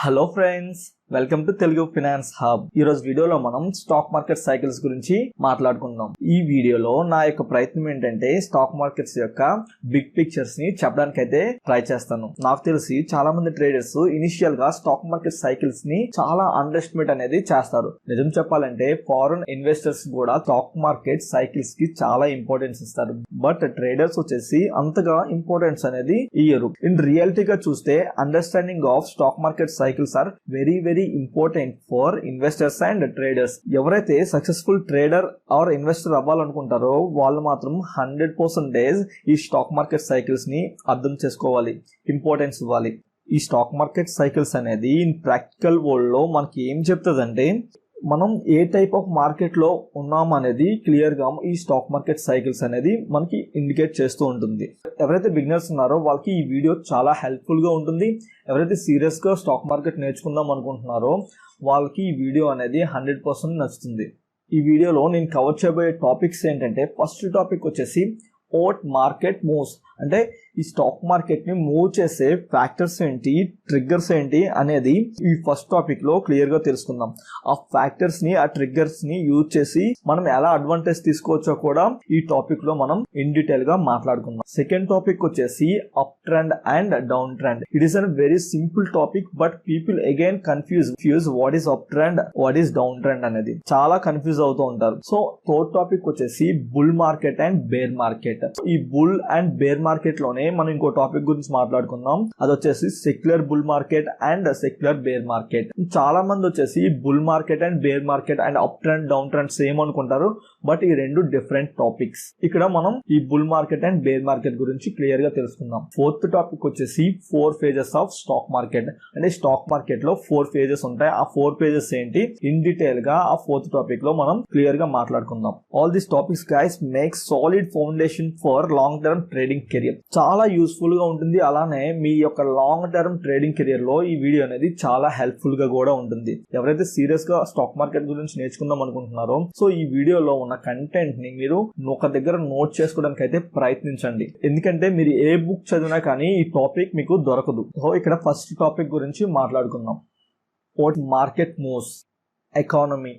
Hello friends, welcome to Telugu finance hub. ఈ రోజు వీడియోలో మనం స్టాక్ మార్కెట్ సైకిల్స్ గురించి మాట్లాడుకుందాం. ఈ వీడియోలో నా యొక్క ప్రయత్నం ఏంటంటే స్టాక్ మార్కెట్స్ యొక్క బిగ్ పిక్చర్స్ ని చెప్పడానికి అయితే ట్రై చేస్తాను. నాకు తెలిసి చాలా మంది ట్రేడర్స్ ఇనిషియల్ గా స్టాక్ మార్కెట్ సైకిల్స్ ని చాలా అండర్ ఎస్టిమేట్ అనేది చేస్తారు. నిజం చెప్పాలంటే ఫారెన్ ఇన్వెస్టర్స్ కూడా స్టాక్ మార్కెట్ సైకిల్స్ కి చాలా ఇంపార్టెన్స్ ఇస్తారు. బట్ ట్రేడర్స్ వచ్చేసి అంతగా ఇంపార్టెన్స్ అనేది ఇయ్యరు. ఇన్ రియాలిటీగా చూస్తే understanding of stock market cycles are very important for investors and traders. ఎవరైతే సక్సెస్ఫుల్ ట్రేడర్ ఆర్ ఇన్వెస్టర్ అవ్వాలనుకుంటారో వాళ్ళు మాత్రం 100% ఈ స్టాక్ మార్కెట్ సైకిల్స్ ని అర్థం చేసుకోవాలి, ఇంపార్టెన్స్ ఇవ్వాలి. ఈ స్టాక్ మార్కెట్ సైకిల్స్ అనేది ఇన్ ప్రాక్టికల్ వరల్డ్ లో మనకి ఏం చెప్తుందంటే మనం ఏ టైప్ ఆఫ్ మార్కెట్ లో ఉన్నాం అనేది క్లియర్ గా ఈ స్టాక్ మార్కెట్ సైకిల్స్ అనేది మనకి ఇండికేట్ చేస్తూ ఉంటుంది. ఎవరైతే బిగినర్స్ ఉన్నారో వాళ్ళకి ఈ వీడియో చాలా హెల్ప్ఫుల్ గా ఉంటుంది. ఎవరైతే సీరియస్ గా స్టాక్ మార్కెట్ నేర్చుకుందాం అనుకుంటున్నారో వాళ్ళకి ఈ వీడియో అనేది 100% నచ్చుతుంది. ఈ వీడియోలో నేను కవర్ చేయబోయే టాపిక్స్ ఏంటంటే ఫస్ట్ టాపిక్ వచ్చేసి వాట్ మార్కెట్ మూవ్స్, అంటే ఈ స్టాక్ మార్కెట్ ని మూవ్ చేసే ఫ్యాక్టర్స్ ఏంటి, ట్రిగ్గర్స్ ఏంటి అనేది ఈ ఫస్ట్ టాపిక్ లో క్లియర్ గా తెలుసుకుందాం. ఆ ఫ్యాక్టర్స్ ని, ఆ ట్రిగ్గర్స్ ని యూజ్ చేసి మనం ఎలా అడ్వాంటేజ్ తీసుకోవచ్చో కూడా ఈ టాపిక్ లో మనం ఇన్ డీటెయిల్ గా మాట్లాడుకుందాం. సెకండ్ టాపిక్ వచ్చేసి up trend and down trend. It is a very simple topic but people again confuse what is up trend, what is down trend అనేది చాలా కన్ఫ్యూజ్ అవుతూ ఉంటారు. సో థర్డ్ టాపిక్ వచ్చేసి bull market and bear market. ఈ bull and bear market లోనే మనం ఇంకో topic గురించి మాట్లాడుకుందాం. అది వచ్చేసి secular bull market and secular bear market. చాలా మంది వచ్చేసి bull market and bear market and up trend down trend same అనుకుంటారు, బట్ ఈ రెండు డిఫరెంట్ టాపిక్స్. ఇక్కడ మనం ఈ bull market and bear market గురించి క్లియర్ గా తెలుసుకుందాం. ఫోర్త్ టాపిక్ వచ్చేసి 4 phases ఆఫ్ స్టాక్ మార్కెట్. అంటే స్టాక్ మార్కెట్ లో 4 phases ఉంటాయి. ఆ 4 phases ఏంటి ఇన్ డీటెయిల్ గా ఆ ఫోర్త్ టాపిక్ లో మనం క్లియర్ గా మాట్లాడుకుందాం. All these topics guys make solid foundation for long term trading career. చాలా యూస్ఫుల్ గా ఉంటుంది. అలానే మీ యొక్క లాంగ్ టర్మ్ ట్రేడింగ్ కెరియర్ లో ఈ వీడియో అనేది చాలా హెల్ప్ఫుల్ గా కూడా ఉంటుంది. ఎవరైతే సీరియస్ గా స్టాక్ మార్కెట్ గురించి నేర్చుకుందాం అనుకుంటున్నారో సో ఈ వీడియోలో ఉన్న కంటెంట్ ని మీరు ఒక దగ్గర నోట్ చేసుకోవడానికి అయితే ప్రయత్నించండి. ఎందుకంటే మీరు ఏ బుక్ చదివినా కానీ ఈ టాపిక్ మీకు దొరకదు. సో ఇక్కడ ఫస్ట్ టాపిక్ గురించి మాట్లాడుకుందాం. What market moves, economy.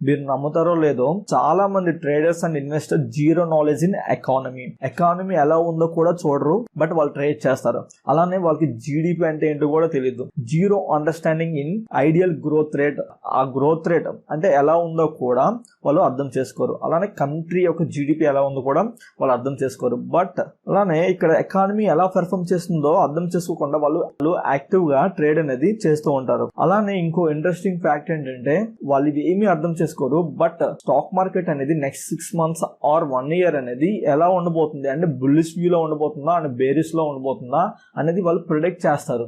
మీరు నమ్ముతారో లేదో చాలా మంది traders and investor zero knowledge in economy. Economy ఎలా ఉందో కూడా చూడరు, బట్ వాళ్ళు ట్రేడ్ చేస్తారు. అలానే వాళ్ళకి జీడిపి అంటే ఏంటో కూడా తెలియదు. Zero understanding in ideal growth rate. ఆ గ్రోత్ రేట్ అంటే ఎలా ఉందో కూడా వాళ్ళు అర్థం చేసుకోరు. అలానే కంట్రీ యొక్క జీడిపి ఎలా ఉందో కూడా వాళ్ళు అర్థం చేసుకోరు. బట్ అలానే ఇక్కడ ఎకానమీ ఎలా పెర్ఫార్మ్ చేస్తుందో అర్థం చేసుకోకుండా వాళ్ళు యాక్టివ్ గా ట్రేడ్ అనేది చేస్తూ ఉంటారు. అలానే ఇంకో ఇంట్రెస్టింగ్ ఫ్యాక్ట్ ఏంటంటే వాళ్ళు ఇది ఏమీ అర్థం చేసుకోరు, బట్ స్టాక్ మార్కెట్ అనేది నెక్స్ట్ 6 months ఆర్ 1 year అనేది ఎలా ఉండబోతుంది అంటే బుల్లిష్ వ్యూ లో ఉండబోతుందా అండ్ బేరిష్ లో ఉండబోతుందా అనేది వాళ్ళు ప్రిడిక్ట్ చేస్తారు.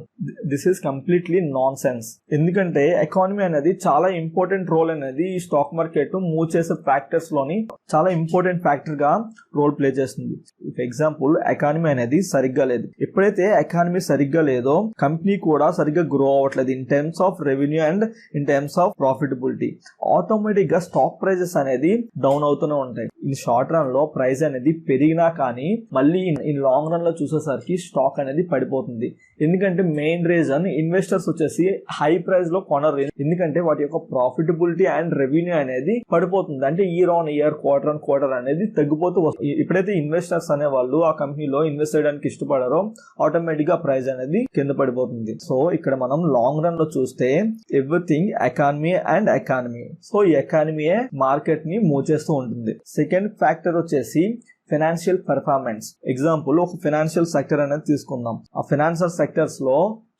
This is completely non sense. ఎందుకంటే ఎకానమీ అనేది చాలా ఇంపార్టెంట్ రోల్ అనేది ఈ స్టాక్ మార్కెట్ మూవ్ చేసే ఫ్యాక్టర్స్ లోని చాలా ఇంపార్టెంట్ ఫ్యాక్టర్ గా రోల్ ప్లే చేస్తుంది. ఫర్ ఎగ్జాంపుల్ ఎకానమీ అనేది సరిగ్గా లేదు. ఎప్పుడైతే ఎకానమీ సరిగ్గా లేదో కంపెనీ కూడా సరిగ్గా గ్రో అవ్వట్లేదు in terms of revenue and in terms of profitability. Automatic గా స్టాక్ ప్రైజెస్ అనేది డౌన్ అవుతూనే ఉంటాయి. ఇన్ షార్ట్ రన్ లో ప్రైస్ అనేది పెరిగినా కానీ మళ్ళీ ఇన్ లాంగ్ రన్ లో చూసేసరికి స్టాక్ అనేది పడిపోతుంది. ఎందుకంటే మెయిన్ రీజన్ ఇన్వెస్టర్స్ వచ్చేసి హై ప్రైస్ లో కొనరు. ఎందుకంటే వాటి యొక్క ప్రాఫిటబిలిటీ అండ్ రెవెన్యూ అనేది పడిపోతుంది. అంటే year on year, quarter on quarter అనేది తగ్గిపోతూ వస్తుంది. ఎప్పుడైతే ఇన్వెస్టర్స్ అనే వాళ్ళు ఆ కంపెనీలో ఇన్వెస్ట్ చేయడానికి ఇష్టపడారో ఆటోమేటిక్ గా ప్రైస్ అనేది కింద పడిపోతుంది. సో ఇక్కడ మనం లాంగ్ రన్ లో చూస్తే everything economy and economy. So ఈ ఎకానమీయే మార్కెట్ ని మూవ్ చేస్తూ ఉంటుంది. సెకండ్ ఫ్యాక్టర్ వచ్చేసి ఫైనాన్షియల్ పర్ఫార్మెన్స్. ఎగ్జాంపుల్ ఒక ఫైనాన్షియల్ సెక్టర్ అనేది తీసుకుందాం. ఆ ఫైనాన్షియల్ సెక్టర్స్ లో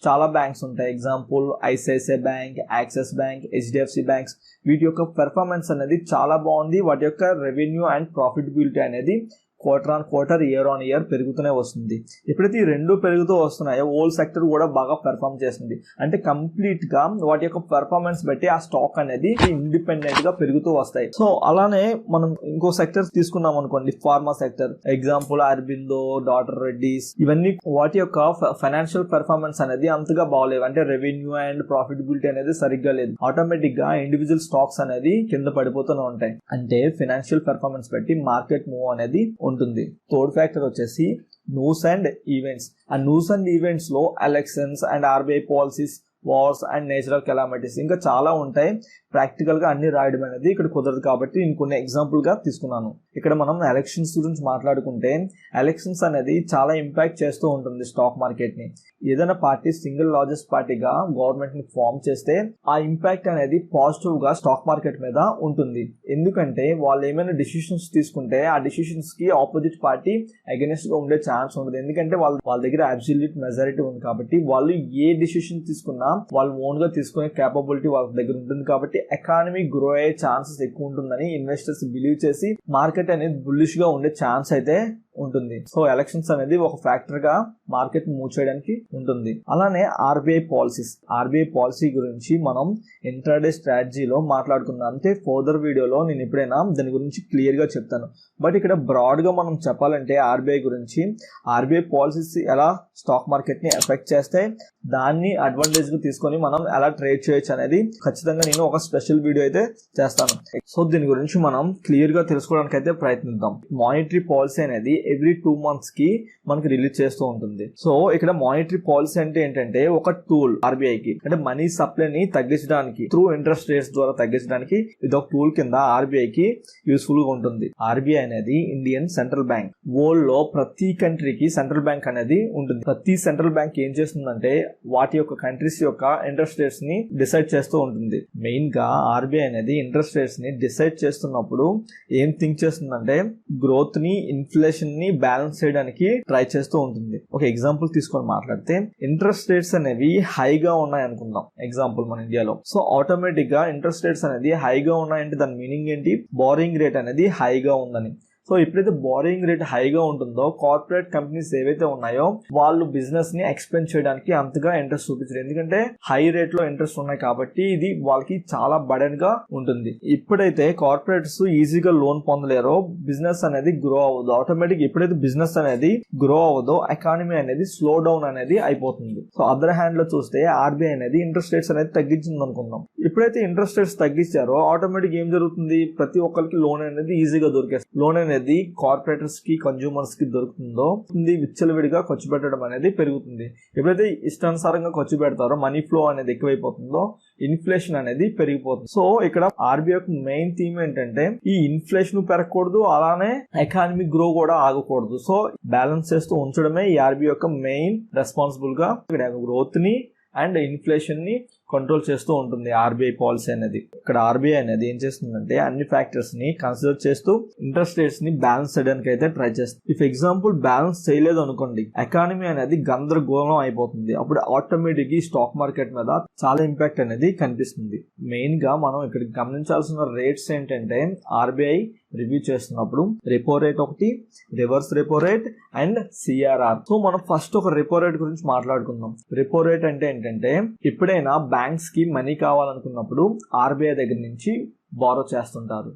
చాలా బ్యాంక్స్ ఉంటాయి. Example ICICI bank, axis bank, HDFC banks. వీటి యొక్క పెర్ఫార్మెన్స్ అనేది చాలా బాగుంది. వాటి యొక్క రెవెన్యూ అండ్ ప్రాఫిటబిలిటీ అనేది quarter on quarter, year on year పెరుగుతూనే వస్తుంది. ఎప్పుడైతే ఈ రెండు పెరుగుతూ వస్తున్నాయో హోల్ సెక్టర్ కూడా బాగా పెర్ఫార్మ్ చేస్తుంది. అంటే కంప్లీట్ గా వాటి యొక్క పెర్ఫార్మెన్స్ బట్టి ఆ స్టాక్ అనేది ఇండిపెండెంట్ గా పెరుగుతూ వస్తాయి. సో అలానే మనం ఇంకో సెక్టర్ తీసుకున్నాం అనుకోండి, pharma sector. Example Aurobindo, doctor Reddy's. ఇవన్నీ వాటి యొక్క ఫైనాన్షియల్ పెర్ఫార్మెన్స్ అనేది అంతగా బాగలేవు. అంటే రెవెన్యూ అండ్ ప్రాఫిటబిలిటీ అనేది సరిగ్గా లేదు. ఆటోమేటిక్ గా ఇండివిజువల్ స్టాక్స్ అనేది కింద పడిపోతూనే ఉంటాయి. అంటే ఫైనాన్షియల్ పెర్ఫార్మెన్స్ బట్టి మార్కెట్ మూవ్ అనేది ఉంటుంది. థర్డ్ ఫ్యాక్టర్ వచ్చేసి న్యూస్ అండ్ ఈవెంట్స్. ఆ న్యూస్ అండ్ ఈవెంట్స్ లో elections and RBI policies wars and natural calamities, ఇంకా చాలా ఉంటాయి. ప్రాక్టికల్ గా అన్ని రాయడం అనేది ఇక్కడ కుదరదు కాబట్టి నేను కొన్ని ఎగ్జాంపుల్ గా తీసుకున్నాను. ఇక్కడ మనం ఎలక్షన్స్ గురించి మాట్లాడుకుంటే ఎలక్షన్స్ అనేది చాలా ఇంపాక్ట్ చేస్తూ ఉంటుంది స్టాక్ మార్కెట్ ని. ఏదైనా పార్టీ సింగిల్ లార్జెస్ట్ పార్టీగా గవర్నమెంట్ ని ఫామ్ చేస్తే ఆ ఇంపాక్ట్ అనేది పాజిటివ్ గా స్టాక్ మార్కెట్ మీద ఉంటుంది. ఎందుకంటే వాళ్ళు ఏమైనా డిసిషన్స్ తీసుకుంటే ఆ డిసిషన్స్ కి ఆపోజిట్ పార్టీ అగైనెస్ట్ గా ఉండే ఛాన్స్ ఉంటుంది. ఎందుకంటే వాళ్ళ దగ్గర అబ్సల్యూట్ మెజారిటీ ఉంది కాబట్టి వాళ్ళు ఏ డిసిషన్ తీసుకున్నా వాళ్ళు ఓన్ గా తీసుకునే కేపబిలిటీ వాళ్ళ దగ్గర ఉంటుంది. కాబట్టి ఎకానమీ గ్రో అయ్యే ఛాన్సెస్ ఎక్కువ ఉంటుందని ఇన్వెస్టర్స్ బిలీవ్ చేసి మార్కెట్ అనేది బుల్లిష్ గా ఉండే ఛాన్స్ అయితే ఉంటుంది. సో ఎలక్షన్స్ అనేది ఒక ఫ్యాక్టర్ గా మార్కెట్ మూవ్ చేయడానికి ఉంటుంది. అలానే ఆర్బీఐ పాలసీ గురించి మనం ఇంట్రాడే స్ట్రాటజీలో మాట్లాడుకుందాం. అంటే ఫర్దర్ వీడియోలో నేను ఎప్పుడైనా దాని గురించి క్లియర్ గా చెప్తాను. బట్ ఇక్కడ బ్రాడ్ గా మనం చెప్పాలంటే ఆర్బీఐ గురించి, ఆర్బీఐ పాలసీస్ ఎలా స్టాక్ మార్కెట్ ని ఎఫెక్ట్ చేస్తాయి, దాన్ని అడ్వాంటేజ్ గా తీసుకొని మనం ఎలా ట్రేడ్ చేయొచ్చు అనేది ఖచ్చితంగా నేను ఒక స్పెషల్ వీడియో అయితే చేస్తాను. సో దీని గురించి మనం క్లియర్ గా తెలుసుకోవడానికి అయితే ప్రయత్నిద్దాం. మానిటరీ పాలసీ అనేది ఎవ్రీ 2 months కి మనకి రిలీజ్ చేస్తూ ఉంటుంది. సో ఇక్కడ మానిటరీ పాలసీ అంటే ఏంటంటే ఒక టూల్ ఆర్బీఐకి, అంటే మనీ సప్లైని తగ్గించడానికి త్రూ ఇంట్రెస్ట్ రేట్స్ ద్వారా తగ్గించడానికి ఇది ఒక టూల్ కింద ఆర్బీఐకి యూస్ఫుల్ గా ఉంటుంది. ఆర్బీఐ అనేది ఇండియన్ సెంట్రల్ బ్యాంక్. వరల్డ్ లో ప్రతి కంట్రీకి సెంట్రల్ బ్యాంక్ అనేది ఉంటుంది. ప్రతి సెంట్రల్ బ్యాంక్ ఏం చేస్తుందంటే వాటి యొక్క కంట్రీస్ యొక్క ఇంట్రెస్ట్ రేట్స్ ని డిసైడ్ చేస్తూ ఉంటుంది. మెయిన్ గా ఆర్బీఐ అనేది ఇంట్రెస్ట్ రేట్స్ ని డిసైడ్ చేస్తున్నప్పుడు ఏం థింక్ చేస్తుందంటే గ్రోత్ ని, ఇన్ఫ్లేషన్ ని బ్యాలెన్స్ చేయడానికి ట్రై చేస్తూ ఉంటుంది. ఒక ఎగ్జాంపుల్ తీసుకొని మాట్లాడితే ఇంట్రెస్ట్ రేట్స్ అనేవి హైగా ఉన్నాయి అనుకుందాం ఎగ్జాంపుల్ మన ఇండియాలో. సో ఆటోమేటిక్ గా ఇంట్రెస్ట్ రేట్స్ అనేది హైగా ఉన్నాయంటే దాని మీనింగ్ ఏంటి, బారోయింగ్ రేట్ అనేది హైగా ఉందని. సో ఎప్పుడైతే బారోయింగ్ రేట్ హైగా ఉంటుందో కార్పొరేట్ కంపెనీస్ ఏవైతే ఉన్నాయో వాళ్ళు బిజినెస్ ని ఎక్స్పెండ్ చేయడానికి అంతగా ఇంట్రెస్ట్ చూపించారు. ఎందుకంటే హై రేట్ లో ఇంట్రెస్ట్ ఉన్నాయి కాబట్టి ఇది వాళ్ళకి చాలా బర్డెన్ గా ఉంటుంది. ఎప్పుడైతే కార్పొరేట్స్ ఈజీగా లోన్ పొందలేరో బిజినెస్ అనేది గ్రో అవ్వదు. ఆటోమేటిక్ ఎప్పుడైతే బిజినెస్ అనేది గ్రో అవ్వదో ఎకానమీ అనేది స్లో డౌన్ అనేది అయిపోతుంది. సో అదర్ హ్యాండ్ లో చూస్తే ఆర్బీఐ అనేది ఇంట్రెస్ట్ రేట్స్ అనేది తగ్గించింది అనుకుందాం. ఎప్పుడైతే ఇంట్రెస్ట్ రేట్స్ తగ్గించారో ఆటోమేటిక్ ఏం జరుగుతుంది, ప్రతి ఒక్కరికి లోన్ అనేది ఈజీగా దొరికేస్తుంది. లోన్ అనేది కార్పొరేటర్స్ కి, కన్జ్యూమర్స్ కి దొరుకుతుందో విచ్చలవిడిగా ఖర్చు పెట్టడం అనేది పెరుగుతుంది. ఎప్పుడైతే ఇష్టానుసారంగా ఖర్చు పెడతారో మనీ ఫ్లో అనేది ఎక్కువైపోతుందో ఇన్ఫ్లేషన్ అనేది పెరిగిపోతుంది. సో ఇక్కడ ఆర్బీఐ మెయిన్ థీమ్ ఏంటంటే ఈ ఇన్ఫ్లేషన్ పెరగకూడదు, అలానే ఎకానమీ గ్రో కూడా ఆగకూడదు. సో బ్యాలెన్స్ చేస్తూ ఉంచడమే ఈ ఆర్బీఐ యొక్క మెయిన్ రెస్పాన్సిబుల్ గా ఇక్కడ గ్రోత్ ని అండ్ ఇన్ఫ్లేషన్ ని కంట్రోల్ చేస్తూ ఉంటుంది ఆర్బీఐ పాలసీ అనేది. ఇక్కడ ఆర్బీఐ అనేది ఏం చేస్తుందంటే అన్ని ఫ్యాక్టర్స్ ని కన్సిడర్ చేస్తూ ఇంట్రెస్ట్ రేట్స్ ని బ్యాలెన్స్ చేయడానికి అయితే ట్రై చేస్తుంది. ఇఫ్ ఎగ్జాంపుల్ బ్యాలెన్స్ చేయలేదు అనుకోండి, ఎకానమీ అనేది గందరగోళం అయిపోతుంది. అప్పుడు ఆటోమేటిక్ గా స్టాక్ మార్కెట్ మీద చాలా ఇంపాక్ట్ అనేది కనిపిస్తుంది. మెయిన్ గా మనం ఇక్కడ గమనించాల్సిన రేట్స్ ఏంటంటే ఆర్బీఐ రివ్యూ చేస్తున్నప్పుడు రెపో రేట్ ఒకటి, reverse repo rate and CRR. So మనం ఫస్ట్ ఒక రెపో రేట్ గురించి మాట్లాడుకుందాం. రెపో రేట్ అంటే ఏంటంటే ఎప్పుడైనా బ్యాంక్స్ కి మనీ కావాలనుకున్నప్పుడు ఆర్బీఐ దగ్గర నుంచి బారో చేస్తుంటారు.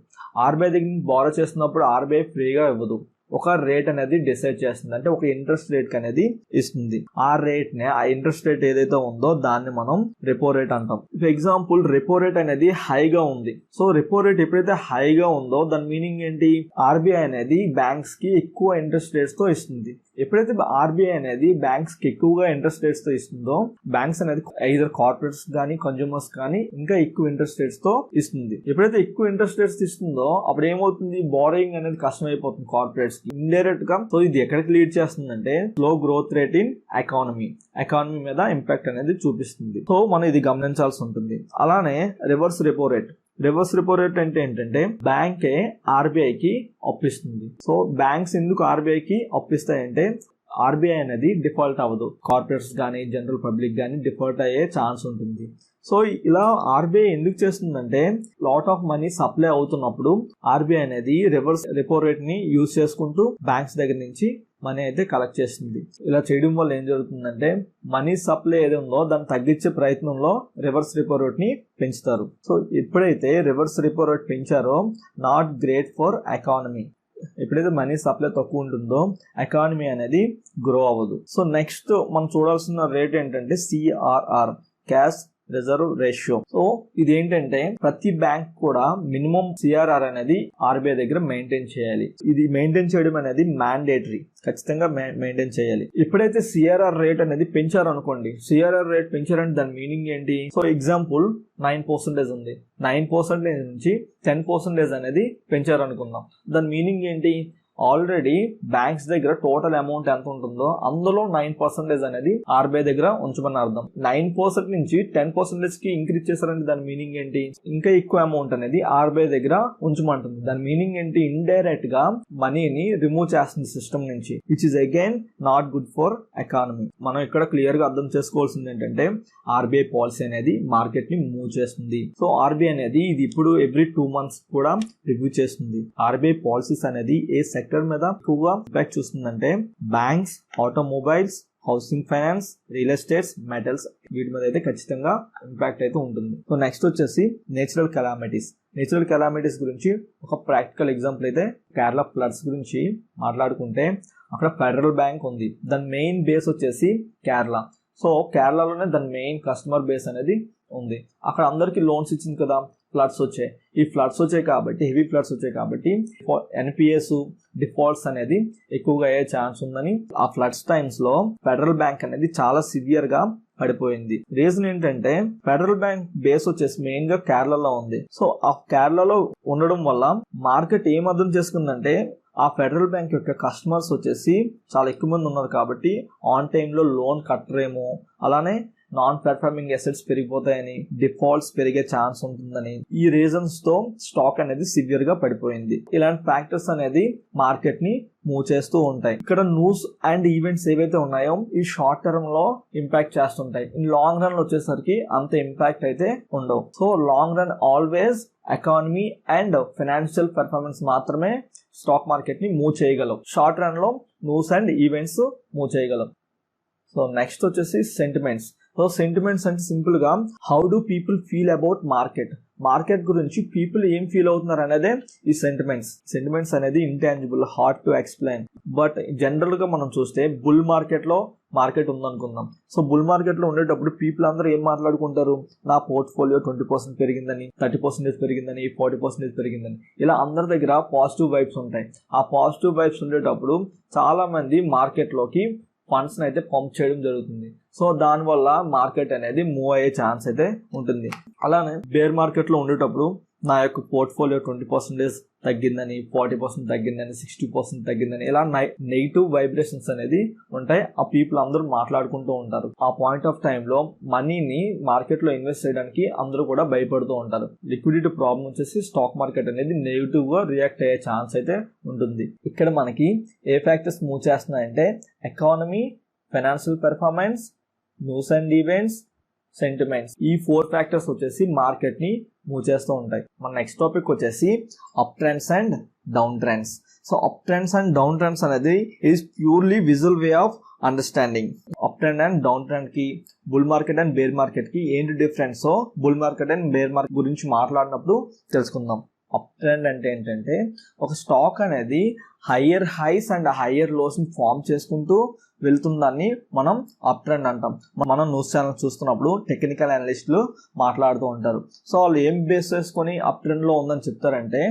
ఆర్బీఐ దగ్గర నుంచి బారో చేస్తున్నప్పుడు ఆర్బీఐ ఫ్రీగా ఇవ్వదు, ఒక రేట్ అనేది డిసైడ్ చేస్తుంది. అంటే ఒక ఇంట్రెస్ట్ రేట్ అనేది ఇస్తుంది. ఆ రేట్ నే, ఆ ఇంట్రెస్ట్ రేట్ ఏదైతే ఉందో దాన్ని మనం రెపో రేట్ అంటాం. ఫర్ ఎగ్జాంపుల్ రెపో రేట్ అనేది హైగా ఉంది. సో రెపో రేట్ ఎప్పుడైతే హైగా ఉందో దాని మీనింగ్ ఏంటి, ఆర్బీఐ అనేది బ్యాంక్స్ కి ఎక్కువ ఇంట్రెస్ట్ రేట్స్ తో ఇస్తుంది. ఎప్పుడైతే ఆర్బీఐ అనేది బ్యాంక్స్ కి ఎక్కువగా ఇంట్రెస్ట్ రేట్స్ తో ఇస్తుందో బ్యాంక్స్ అనేది ఐదర్ కార్పొరేట్స్ కానీ కన్జ్యూమర్స్ కానీ ఇంకా ఎక్కువ ఇంట్రెస్ట్ రేట్స్ తో ఇస్తుంది. ఎప్పుడైతే ఎక్కువ ఇంట్రెస్ట్ రేట్స్ ఇస్తుందో అప్పుడు ఏమవుతుంది, బారోయింగ్ అనేది కష్టమైపోతుంది కార్పొరేట్స్ కి ఇండైరెక్ట్ గా. సో ఇది ఎక్కడికి లీడ్ చేస్తుందంటే slow growth rate in economy మీద ఇంపాక్ట్ అనేది చూపిస్తుంది. సో మనం ఇది గమనించాల్సి ఉంటుంది. అలానే రివర్స్ రెపో రేట్ అంటే ఏంటంటే బ్యాంకే ఆర్బీఐకి అప్పిస్తుంది. సో బ్యాంక్స్ ఎందుకు ఆర్బీఐకి అప్పిస్తాయంటే ఆర్బీఐ అనేది డిఫాల్ట్ అవ్వదు, కార్పొరేట్స్ కానీ జనరల్ పబ్లిక్ కానీ డిఫాల్ట్ అయ్యే ఛాన్స్ ఉంటుంది. సో ఇలా ఆర్బీఐ ఎందుకు చేస్తుందంటే లాట్ ఆఫ్ మనీ సప్లై అవుతున్నప్పుడు ఆర్బీఐ అనేది రివర్స్ రెపో రేట్ ని యూజ్ చేసుకుంటూ బ్యాంక్స్ దగ్గర నుంచి మనీ అయితే కలెక్ట్ చేస్తుంది. ఇలా చేయడం వల్ల ఏం జరుగుతుందంటే మనీ సప్లై ఏది ఉందో దాన్ని తగ్గించే ప్రయత్నంలో రివర్స్ రెపో రేట్ ని పెంచుతారు. సో ఎప్పుడైతే రివర్స్ రెపో రేట్ పెంచారో నాట్ గ్రేట్ ఫర్ ఎకానమీ. ఎప్పుడైతే మనీ సప్లై తక్కువ ఉంటుందో ఎకానమీ అనేది గ్రో అవ్వదు. సో నెక్స్ట్ మనం చూడాల్సిన రేట్ ఏంటంటే CRR, cash reserve ratio. So ఇది ఏంటంటే ప్రతి బ్యాంక్ కూడా మినిమం సిఆర్ఆర్ అనేది ఆర్బీఐ దగ్గర మెయింటైన్ చేయాలి. ఇది మెయింటైన్ చేయడం అనేది మ్యాండేటరీ, ఖచ్చితంగా మెయింటైన్ చేయాలి. ఎప్పుడైతే సిఆర్ఆర్ రేట్ అనేది పెంచారు అనుకోండి, సిఆర్ఆర్ రేట్ పెంచారంటే దాని మీనింగ్ ఏంటి? సో ఎగ్జాంపుల్ 9% ఉంది, 9% నుంచి 10% అనేది పెంచారు అనుకుందాం. దాని మీనింగ్ ఏంటి? ఆల్రెడీ బ్యాంక్స్ దగ్గర టోటల్ అమౌంట్ ఎంత ఉంటుందో అందులో 9% అనేది ఆర్బీఐ దగ్గర ఉంచమని అర్థం. 9% నుంచి 10% కి ఇంక్రీజ్ చేశారంటే దాని మీనింగ్ ఏంటి? ఇంకా ఎక్కువ అమౌంట్ అనేది ఆర్బీఐ దగ్గర ఉంచమంటుంది. దాని మీనింగ్ ఏంటి? ఇండైరెక్ట్ గా మనీని రిమూవ్ చేస్తుంది సిస్టమ్ నుంచి, which is again not good for economy. మనం ఇక్కడ క్లియర్ గా అర్థం చేసుకోవాల్సింది ఏంటంటే ఆర్బీఐ పాలసీ అనేది మార్కెట్ ని మూవ్ చేస్తుంది. సో ఆర్బీఐ అనేది ఇది ఇప్పుడు ఎవ్రీ 2 months కూడా రివ్యూ చేస్తుంది. ఆర్బీఐ పాలసీస్ అనేది ఏ సెక్టర్ మీద ఎక్కువగా ఇంపాక్ట్ చూస్తుందంటే banks, automobiles, housing finance, real estates, metals, వీటి మీద అయితే ఖచ్చితంగా ఇంపాక్ట్ అయితే ఉంటుంది. సో నెక్స్ట్ వచ్చేసి నేచురల్ కెలామిటీస్. నేచురల్ కెలామిటీస్ గురించి ఒక ప్రాక్టికల్ ఎగ్జాంపుల్ అయితే కేరళ ఫ్లడ్స్ గురించి మాట్లాడుకుంటే అక్కడ ఫెడరల్ బ్యాంక్ ఉంది. దాని మెయిన్ బేస్ వచ్చేసి కేరళ. సో కేరళలోనే దాని మెయిన్ కస్టమర్ బేస్ అనేది ఉంది. అక్కడ అందరికి లోన్స్ ఇచ్చింది కదా, ఫ్లడ్స్ వచ్చాయి. ఈ ఫ్లడ్స్ వచ్చాయి కాబట్టి, హెవీ ఫ్లడ్స్ వచ్చాయి కాబట్టి ఎన్పిఎస్ డిఫాల్ట్స్ అనేది ఎక్కువగా అయ్యే ఛాన్స్ ఉందని ఆ ఫ్లడ్స్ టైమ్స్ లో ఫెడరల్ బ్యాంక్ అనేది చాలా సివియర్ గా పడిపోయింది. రీజన్ ఏంటంటే ఫెడరల్ బ్యాంక్ బేస్ వచ్చేసి మెయిన్ గా కేరళలో ఉంది. సో ఆ కేరళలో ఉండడం వల్ల మార్కెట్ ఏం అర్థం చేసుకుందంటే ఆ ఫెడరల్ బ్యాంక్ యొక్క కస్టమర్స్ వచ్చేసి చాలా ఎక్కువ మంది ఉన్నారు కాబట్టి ఆన్ టైంలో లోన్ కట్టరేమో, అలానే నాన్ పెర్ఫార్మింగ్ అసెట్స్ పెరిగిపోతాయని, డిఫాల్ట్స్ పెరిగే ఛాన్స్ ఉంటుందని, ఈ రీజన్స్ తో స్టాక్ అనేది సివియర్ గా పడిపోయింది. ఇలాంటి ఫ్యాక్టర్స్ అనేది మార్కెట్ ని మూవ్ చేస్తూ ఉంటాయి. ఇక్కడ న్యూస్ అండ్ ఈవెంట్స్ ఏవైతే ఉన్నాయో ఈ షార్ట్ టర్మ్ లో ఇంపాక్ట్ చేస్తుంటాయి. ఇన్ లాంగ్ రన్ లో వచ్చేసరికి అంత ఇంపాక్ట్ అయితే ఉండవు. So long run always economy and financial performance మాత్రమే స్టాక్ మార్కెట్ ని మూవ్ చేయగలవు. షార్ట్ రన్ లో న్యూస్ అండ్ ఈవెంట్స్ మూవ్ చేయగలవు. సో నెక్స్ట్ వచ్చేసి సెంటిమెంట్స్. సో సెంటిమెంట్స్ అంటే సింపుల్ గా how do people feel about market. Market గురించి పీపుల్ ఏం ఫీల్ అవుతున్నారు అనేదే ఈ సెంటిమెంట్స్. సెంటిమెంట్స్ అనేది intangible, hard to explain. But general గా మనం చూస్తే బుల్ మార్కెట్ లో మార్కెట్ ఉందనుకుందాం. సో బుల్ మార్కెట్ లో ఉండేటప్పుడు పీపుల్ అందరూ ఏం మాట్లాడుకుంటారు? నా పోర్ట్ఫోలియో 20% పెరిగిందని, 30% పెరిగిందని, 40% పెరిగిందని, ఇలా అందరి దగ్గర పాజిటివ్ వైబ్స్ ఉంటాయి. ఆ పాజిటివ్ వైబ్స్ ఉండేటప్పుడు చాలా మంది మార్కెట్ లోకి ఫండ్స్ అయితే పంప్ చేయడం జరుగుతుంది. సో దానివల్ల మార్కెట్ అనేది మూవ్ అయ్యే ఛాన్స్ అయితే ఉంటుంది. అలానే బేర్ మార్కెట్ లో ఉండేటప్పుడు నా యొక్క పోర్ట్ఫోలియో 20% తగ్గిందని, 40% తగ్గిందని, 60% తగ్గిందని, ఇలా నెగిటివ్ వైబ్రేషన్స్ అనేది ఉంటాయి. ఆ పీపుల్ అందరూ మాట్లాడుకుంటూ ఉంటారు. ఆ పాయింట్ ఆఫ్ టైమ్ లో మనీని మార్కెట్ లో ఇన్వెస్ట్ చేయడానికి అందరూ కూడా భయపడుతూ ఉంటారు. లిక్విడిటీ ప్రాబ్లం వచ్చేసి స్టాక్ మార్కెట్ అనేది నెగిటివ్ గా రియాక్ట్ అయ్యే ఛాన్స్ అయితే ఉంటుంది. ఇక్కడ మనకి ఏ ఫ్యాక్టర్స్ మూవ్ చేస్తున్నాయంటే economy, financial performance, news and events, sentiments. ఈ 4 ఫ్యాక్టర్స్ వచ్చేసి మార్కెట్ ని మూవ్ చేస్తూ ఉంటాయి. మన నెక్స్ట్ టాపిక్ వచ్చేసి up trends and down trends. So up trends and down trends అనేది is purely visual way of understanding. Up trend and down trend కి, bull market and bear market కి ఏంటి difference bull market and bear market గురించి మాట్లాడినప్పుడు తెలుసుకుందాం. Up trend అంటే ఏంటంటే ఒక స్టాక్ అనేది higher highs and higher lows ని ఫామ్ చేసుకుంటూ వెళ్తుందాన్ని మనం అప్ ట్రెండ్ అంటాం. మనం న్యూస్ ఛానల్ చూస్తున్నప్పుడు టెక్నికల్ అనలిస్టులు మాట్లాడుతూ ఉంటారు. సో వాళ్ళు ఏం బేస్ చేసుకొని అప్ ట్రెండ్ లో ఉందని చెప్తారంటే,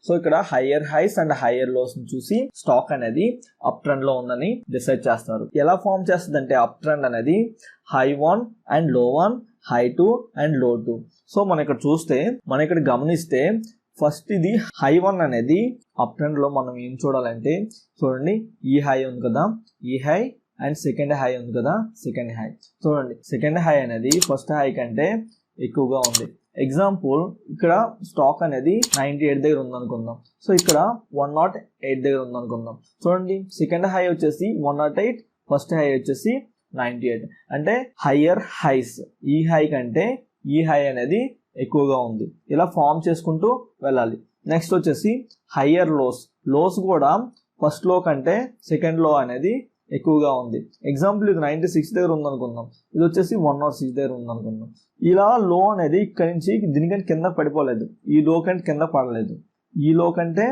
సో ఇక్కడ higher highs and higher lows ని చూసి స్టాక్ అనేది అప్ ట్రెండ్ లో ఉందని డిసైడ్ చేస్తారు. ఎలా ఫామ్ చేస్తుంది అంటే అప్ ట్రెండ్ అనేది హై 1 అండ్ లో 1, హై 2 అండ్ లో 2. సో మనం ఇక్కడ చూస్తే, మనం ఇక్కడ గమనిస్తే ఫస్ట్ ఇది హై 1 అనేది అప్ ట్రెండ్ లో మనం ఏం చూడాలంటే, చూడండి ఈ హై ఉంది కదా, ఈ హై అండ్ సెకండ్ హై ఉంది కదా, సెకండ్ హై. చూడండి సెకండ్ హై అనేది ఫస్ట్ హై కంటే ఎక్కువగా ఉంది. ఎగ్జాంపుల్ ఇక్కడ స్టాక్ అనేది 98 దగ్గర ఉందనుకుందాం. సో ఇక్కడ 108 దగ్గర ఉందనుకుందాం. చూడండి సెకండ్ హై వచ్చేసి 108, ఫస్ట్ హై వచ్చేసి 98. అంటే హయ్యర్ హైస్, ఈ హై కంటే ఈ హై అనేది ఎక్కువగా ఉంది. ఇలా ఫామ్ చేసుకుంటూ వెళ్ళాలి. నెక్స్ట్ వచ్చేసి హయ్యర్ లోస్. లోస్ కూడా ఫస్ట్ లో కంటే సెకండ్ లో అనేది ఎక్కువగా ఉంది. ఎగ్జాంపుల్ ఇది 96 దగ్గర ఉందనుకుందాం, ఇది వచ్చేసి 106 దగ్గర ఉందనుకుందాం. ఇలా లో అనేది ఇక్కడ నుంచి దీనికంటే కింద పడిపోలేదు, ఈ లో కంటే కింద పడలేదు. ఈ లో కంటే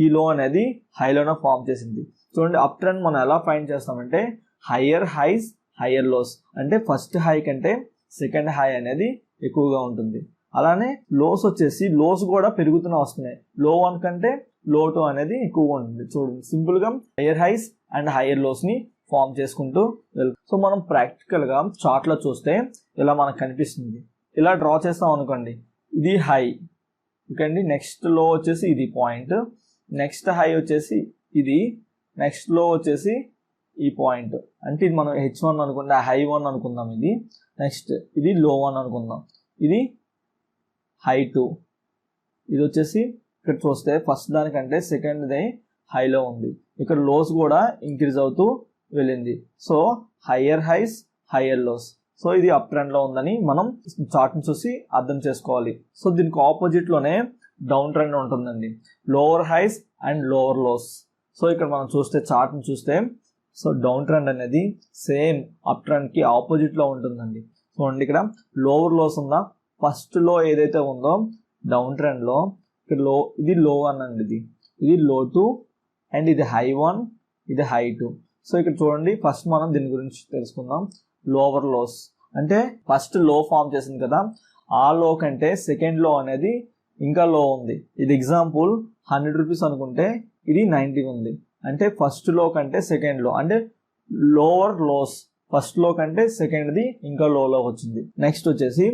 ఈ లో అనేది హైలోనే ఫామ్ చేసింది. చూడండి అప్ ట్రెండ్ మనం ఎలా ఫైండ్ చేస్తామంటే హయ్యర్ హైస్, హయ్యర్ లోస్. అంటే ఫస్ట్ హై కంటే సెకండ్ హై అనేది ఎక్కువగా ఉంటుంది. అలానే లోస్ వచ్చేసి లోస్ కూడా పెరుగుతూనే వస్తున్నాయి. లో 1 కంటే లో 2 అనేది ఎక్కువగా ఉంటుంది. చూడండి, సింపుల్ గా higher highs and higher lows ని ఫామ్ చేసుకుంటూ వెళ్తాం. సో మనం ప్రాక్టికల్ గా చార్ట్ లో చూస్తే ఇలా మనకు కనిపిస్తుంది. ఇలా డ్రా చేస్తాం అనుకోండి, ఇది హై, ఓకే అండి. నెక్స్ట్ లో వచ్చేసి ఇది పాయింట్, నెక్స్ట్ హై వచ్చేసి ఇది, నెక్స్ట్ లో వచ్చేసి ఈ పాయింట్. అంటే ఇది మనం H1 అనుకుంటే హై 1 అనుకుందాం, ఇది నెక్స్ట్ ఇది లో 1 అనుకుందాం, ఇది హై 2. ఇది వచ్చేసి ఇక్కడ చూస్తే ఫస్ట్ దానికంటే సెకండ్ ది హైలో ఉంది. ఇక్కడ లోస్ కూడా ఇంక్రీజ్ అవుతూ వెళ్ళింది. So higher highs higher lows. So ఇది అప్ ట్రెండ్ లో ఉందని మనం చార్ట్ ని చూసి అర్థం చేసుకోవాలి. సో దీనికి ఆపోజిట్ లోనే డౌన్ ట్రెండ్ ఉంటుందండి, lower highs and lower lows. So ఇక్కడ మనం చూస్తే చార్ట్ ని చూస్తే సో డౌన్ ట్రెండ్ అనేది సేమ్ అప్ ట్రెండ్ కి ఆపోజిట్ లో ఉంటుందండి. చూడండి, ఇక్కడ లోవర్ లోస్ ఉందా, ఫస్ట్ లో ఏదైతే ఉందో డౌన్ ట్రెండ్ లో ఇక్కడ లో, ఇది లో 1 అండి, ఇది లో 2 అండ్ ఇది హై 1, ఇది హై 2. సో ఇక్కడ చూడండి, ఫస్ట్ మనం దీని గురించి తెలుసుకుందాం. లోవర్ లోస్ అంటే ఫస్ట్ లో ఫామ్ చేసింది కదా, ఆ లో కంటే సెకండ్ లో అనేది ఇంకా లో ఉంది. ఇది ఎగ్జాంపుల్ 100 రూపీస్ అనుకుంటే ఇది 90 ఉంది. అంటే ఫస్ట్ లో కంటే సెకండ్ లో, అంటే లోవర్ లోస్ ఫస్ట్ లో కంటే సెకండ్ది ఇంకా లోలో వచ్చింది. నెక్స్ట్ వచ్చేసి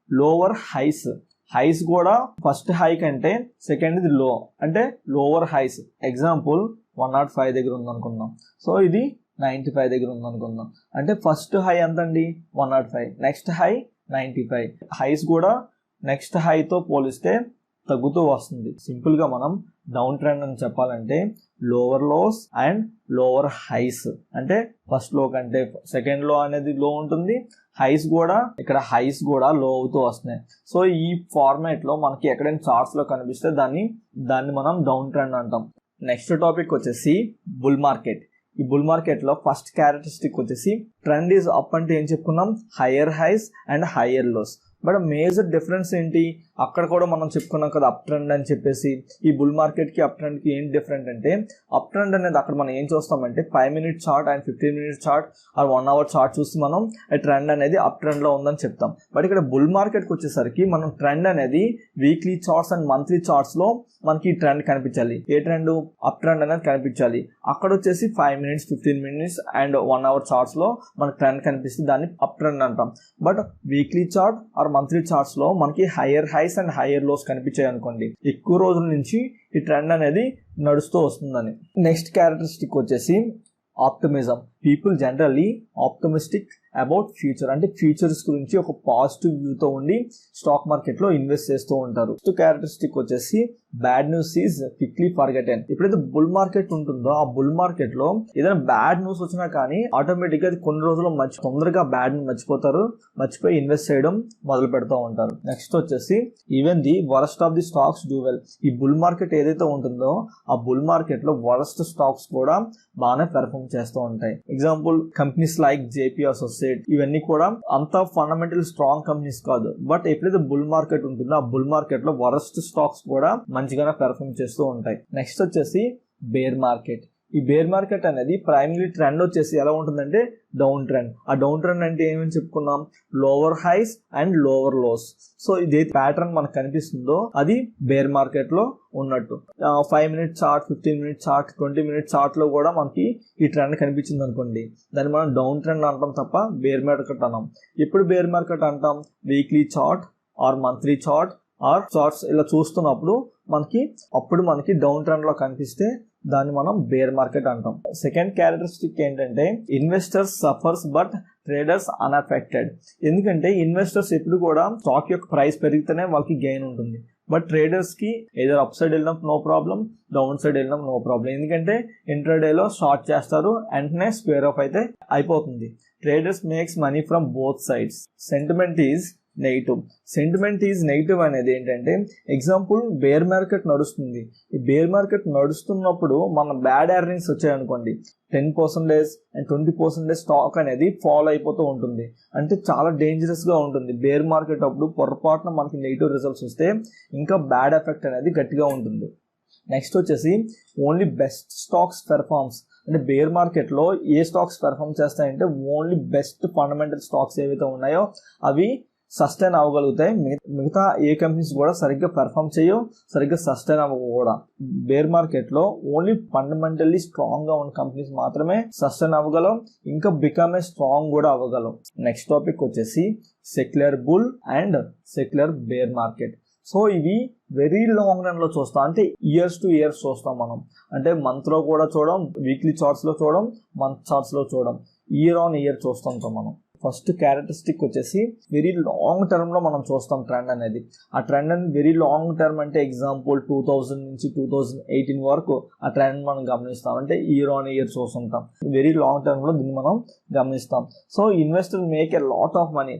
లోవర్ హైస్. హైస్ కూడా ఫస్ట్ హై కంటే సెకండ్ది లో, అంటే లోవర్ హైస్. ఎగ్జాంపుల్ 105 దగ్గర ఉంది అనుకుందాం, సో ఇది 95 దగ్గర ఉంది అనుకుందాం. అంటే ఫస్ట్ హై ఎంత అండి, 105, నెక్స్ట్ హై 95. హైస్ కూడా నెక్స్ట్ హైతో పోలిస్తే తగ్గుతూ వస్తుంది. సింపుల్ గా మనం డౌన్ ట్రెండ్ అని చెప్పాలంటే lower lows and lower highs. అంటే ఫస్ట్ లో కంటే సెకండ్ లో అనేది లో ఉంటుంది, హైస్ కూడా ఇక్కడ హైస్ కూడా లో అవుతూ వస్తున్నాయి. సో ఈ ఫార్మాట్ లో మనకి ఎక్కడైనా చార్ట్స్ లో కనిపిస్తే దాన్ని మనం డౌన్ ట్రెండ్ అంటాం. నెక్స్ట్ టాపిక్ వచ్చేసి బుల్ మార్కెట్. ఈ బుల్ మార్కెట్ లో ఫస్ట్ క్యారెక్టరిస్టిక్ వచ్చేసి ట్రెండ్ ఈజ్ అప్ అంటే ఏం చెప్పుకున్నాం, higher highs and higher lows. But major difference ఏంటి, అక్కడ కూడా మనం చెప్పుకున్నాం కదా అప్ ట్రెండ్ అని చెప్పేసి. ఈ బుల్ మార్కెట్ కి అప్ ట్రెండ్ కి ఏంటి డిఫరెంట్ అంటే, అప్ ట్రెండ్ అనేది అక్కడ మనం ఏం చూస్తామంటే 5 minute chart and 15 minute chart or 1 hour chart చూసి మనం ట్రెండ్ అనేది అప్ ట్రెండ్ లో ఉందని చెప్తాం. బట్ ఇక్కడ బుల్ మార్కెట్ కి వచ్చేసరికి మనం ట్రెండ్ అనేది weekly charts and monthly charts లో మనకి ట్రెండ్ కనిపించాలి. ఏ ట్రెండ్, అప్ ట్రెండ్ అనేది కనిపించాలి. అక్కడ వచ్చేసి 5 minutes 15 minutes and 1 hour charts లో మనకి ట్రెండ్ కనిపిస్తే దాన్ని అప్ ట్రెండ్ అంటాం. But weekly chart or monthly charts లో మనకి higher highs and higher lows కనిపించాయి అనుకోండి, ఎక్కువ రోజుల నుంచి ఈ ట్రెండ్ అనేది నడుస్తూ వస్తుందని. నెక్స్ట్ క్యారెక్టరిస్టిక్ వచ్చేసి optimism. People generally optimistic about future, అంటే ఫ్యూచర్స్ గురించి ఒక పాజిటివ్ వ్యూతో ఉండి స్టాక్ మార్కెట్ లో ఇన్వెస్ట్ చేస్తూ ఉంటారు. నెక్స్ట్ క్యారెక్టరిస్టిక్ వచ్చేసి బ్యాడ్ న్యూస్ ఈజ్ క్విక్లీ ఫర్గెటెన్. ఎప్పుడైతే బుల్ మార్కెట్ ఉంటుందో ఆ బుల్ మార్కెట్ లో ఏదైనా బ్యాడ్ న్యూస్ వచ్చినా కానీ ఆటోమేటిక్ గా కొన్ని రోజులు తొందరగా బ్యాడ్ మర్చిపోతారు, మర్చిపోయి ఇన్వెస్ట్ చేయడం మొదలు పెడతా ఉంటారు. నెక్స్ట్ వచ్చేసి even the worst of the stocks do well. ఈ బుల్ మార్కెట్ ఏదైతే ఉంటుందో ఆ బుల్ మార్కెట్ లో వరస్ట్ స్టాక్స్ కూడా బాగానే పెర్ఫార్మ్ చేస్తూ ఉంటాయి. Example companies like JP associate, ఇవన్నీ కూడా అంత ఫండమెంటల్ స్ట్రాంగ్ కంపెనీస్ కాదు. బట్ ఎప్పుడైతే బుల్ మార్కెట్ ఉంటుందో ఆ బుల్ మార్కెట్ లో వరస్ట్ స్టాక్స్ కూడా మంచిగానే పెర్ఫార్మ్ చేస్తూ ఉంటాయి. నెక్స్ట్ వచ్చేసి బేర్ మార్కెట్. ఈ బేర్ మార్కెట్ అనేది ప్రైమరీ ట్రెండ్ వచ్చేసి ఎలా ఉంటుందంటే డౌన్ ట్రెండ్. ఆ డౌన్ ట్రెండ్ అంటే ఏమని చెప్పుకున్నాం, lower highs and lower lows. So ఇది ప్యాటర్న్ మనకు కనిపిస్తుందో అది బేర్ మార్కెట్ లో ఉన్నట్టు. 5 minute chart, 15 minute chart, 20 minute chart లో కూడా మనకి ఈ ట్రెండ్ కనిపించింది అనుకోండి, దాన్ని మనం డౌన్ ట్రెండ్ అంటాం తప్ప బేర్ మార్కెట్ అన్నాం. ఎప్పుడు బేర్ మార్కెట్ అంటాం, weekly chart or monthly chart or charts ఇలా చూస్తున్నప్పుడు అప్పుడు మనకి డౌన్ ట్రెండ్ లో కనిపిస్తే దాన్ని మనం బేర్ మార్కెట్ అంటాం. సెకండ్ క్యారెక్టరిస్టిక్ ఏంటంటే ఇన్వెస్టర్స్ సఫర్స్ బట్ ట్రేడర్స్ అన్అఫెక్టెడ్. ఎందుకంటే ఇన్వెస్టర్స్ ఎప్పుడు కూడా స్టాక్ యొక్క ప్రైస్ పెరిగితేనే వాళ్ళకి గెయిన్ ఉంటుంది. బట్ ట్రేడర్స్ కి ఏదైనా అప్ సైడ్ వెళ్ళినా నో ప్రాబ్లం, డౌన్ సైడ్ వెళ్ళినా నో ప్రాబ్లం. ఎందుకంటే ఇంట్రాడేలో షార్ట్ చేస్తారు, వెంటనే స్క్వేర్ ఆఫ్ అయితే అయిపోతుంది. Traders makes money from both sides. Sentiment is negative. Sentiment is negative అనేది ఏంటంటే, ఎగ్జాంపుల్ బేర్ మార్కెట్ నడుస్తుంది. ఈ బేర్ మార్కెట్ నడుస్తున్నప్పుడు మన బ్యాడ్ ఎర్నింగ్స్ వచ్చాయనుకోండి, 10% అండ్ 20% స్టాక్ అనేది ఫాల్ అయిపోతూ ఉంటుంది. అంటే చాలా డేంజరస్ గా ఉంటుంది. బేర్ మార్కెట్ అప్పుడు పొరపాటున మనకి నెగిటివ్ రిజల్ట్స్ వస్తే ఇంకా బ్యాడ్ ఎఫెక్ట్ అనేది గట్టిగా ఉంటుంది. నెక్స్ట్ వచ్చేసి ఓన్లీ బెస్ట్ స్టాక్స్ పెర్ఫార్మ్స్. అంటే బేర్ మార్కెట్ లో ఏ స్టాక్స్ పెర్ఫార్మ్ చేస్తాయంటే ఓన్లీ బెస్ట్ ఫండమెంటల్ స్టాక్స్ ఏవైతే ఉన్నాయో అవి సస్టైన్ అవ్వగలుగుతాయి. మిగతా ఏ కంపెనీస్ కూడా సరిగ్గా పెర్ఫామ్ చేయవు, సరిగ్గా సస్టైన్ అవ్వవు కూడా. బేర్ మార్కెట్ లో ఓన్లీ ఫండమెంటల్లీ స్ట్రాంగ్ గా ఉన్న కంపెనీస్ మాత్రమే సస్టైన్ అవ్వగలవు, ఇంకా బికమ్ ఏ స్ట్రాంగ్ కూడా అవ్వగలవు. నెక్స్ట్ టాపిక్ వచ్చేసి secular bull and secular bear market. So ఇవి వెరీ లాంగ్ రన్ లో చూస్తాం, అంటే ఇయర్స్ టు ఇయర్స్ చూస్తాం మనం. అంటే మంత్ లో కూడా చూడడం, వీక్లీ చార్ట్స్ లో చూడడం, మంత్ చార్ట్స్ లో చూడడం, ఇయర్ ఆన్ ఇయర్ చూస్తుంటాం మనం. ఫస్ట్ క్యారెక్టరిస్టిక్ వచ్చేసి వెరీ లాంగ్ టర్మ్ లో మనం చూస్తాం ట్రెండ్ అనేది. ఆ ట్రెండ్ అనేది వెరీ లాంగ్ టర్మ్ అంటే ఎగ్జాంపుల్ 2000 నుంచి 2018 వరకు ఆ ట్రెండ్ మనం గమనిస్తాం, అంటే ఇయర్ ఆన్ ఇయర్ చూస్తుంటాం. వెరీ లాంగ్ టర్మ్ లో దీన్ని మనం గమనిస్తాం. So investor make a lot of money.